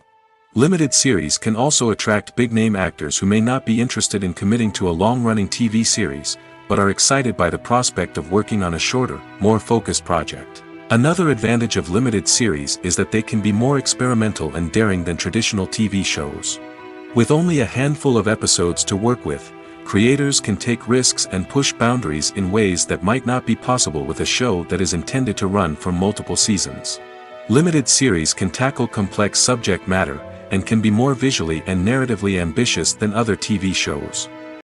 [SPEAKER 1] Limited series can also attract big-name actors who may not be interested in committing to a long-running TV series, but are excited by the prospect of working on a shorter, more focused project. Another advantage of limited series is that they can be more experimental and daring than traditional TV shows. With only a handful of episodes to work with, creators can take risks and push boundaries in ways that might not be possible with a show that is intended to run for multiple seasons. Limited series can tackle complex subject matter, and can be more visually and narratively ambitious than other TV shows.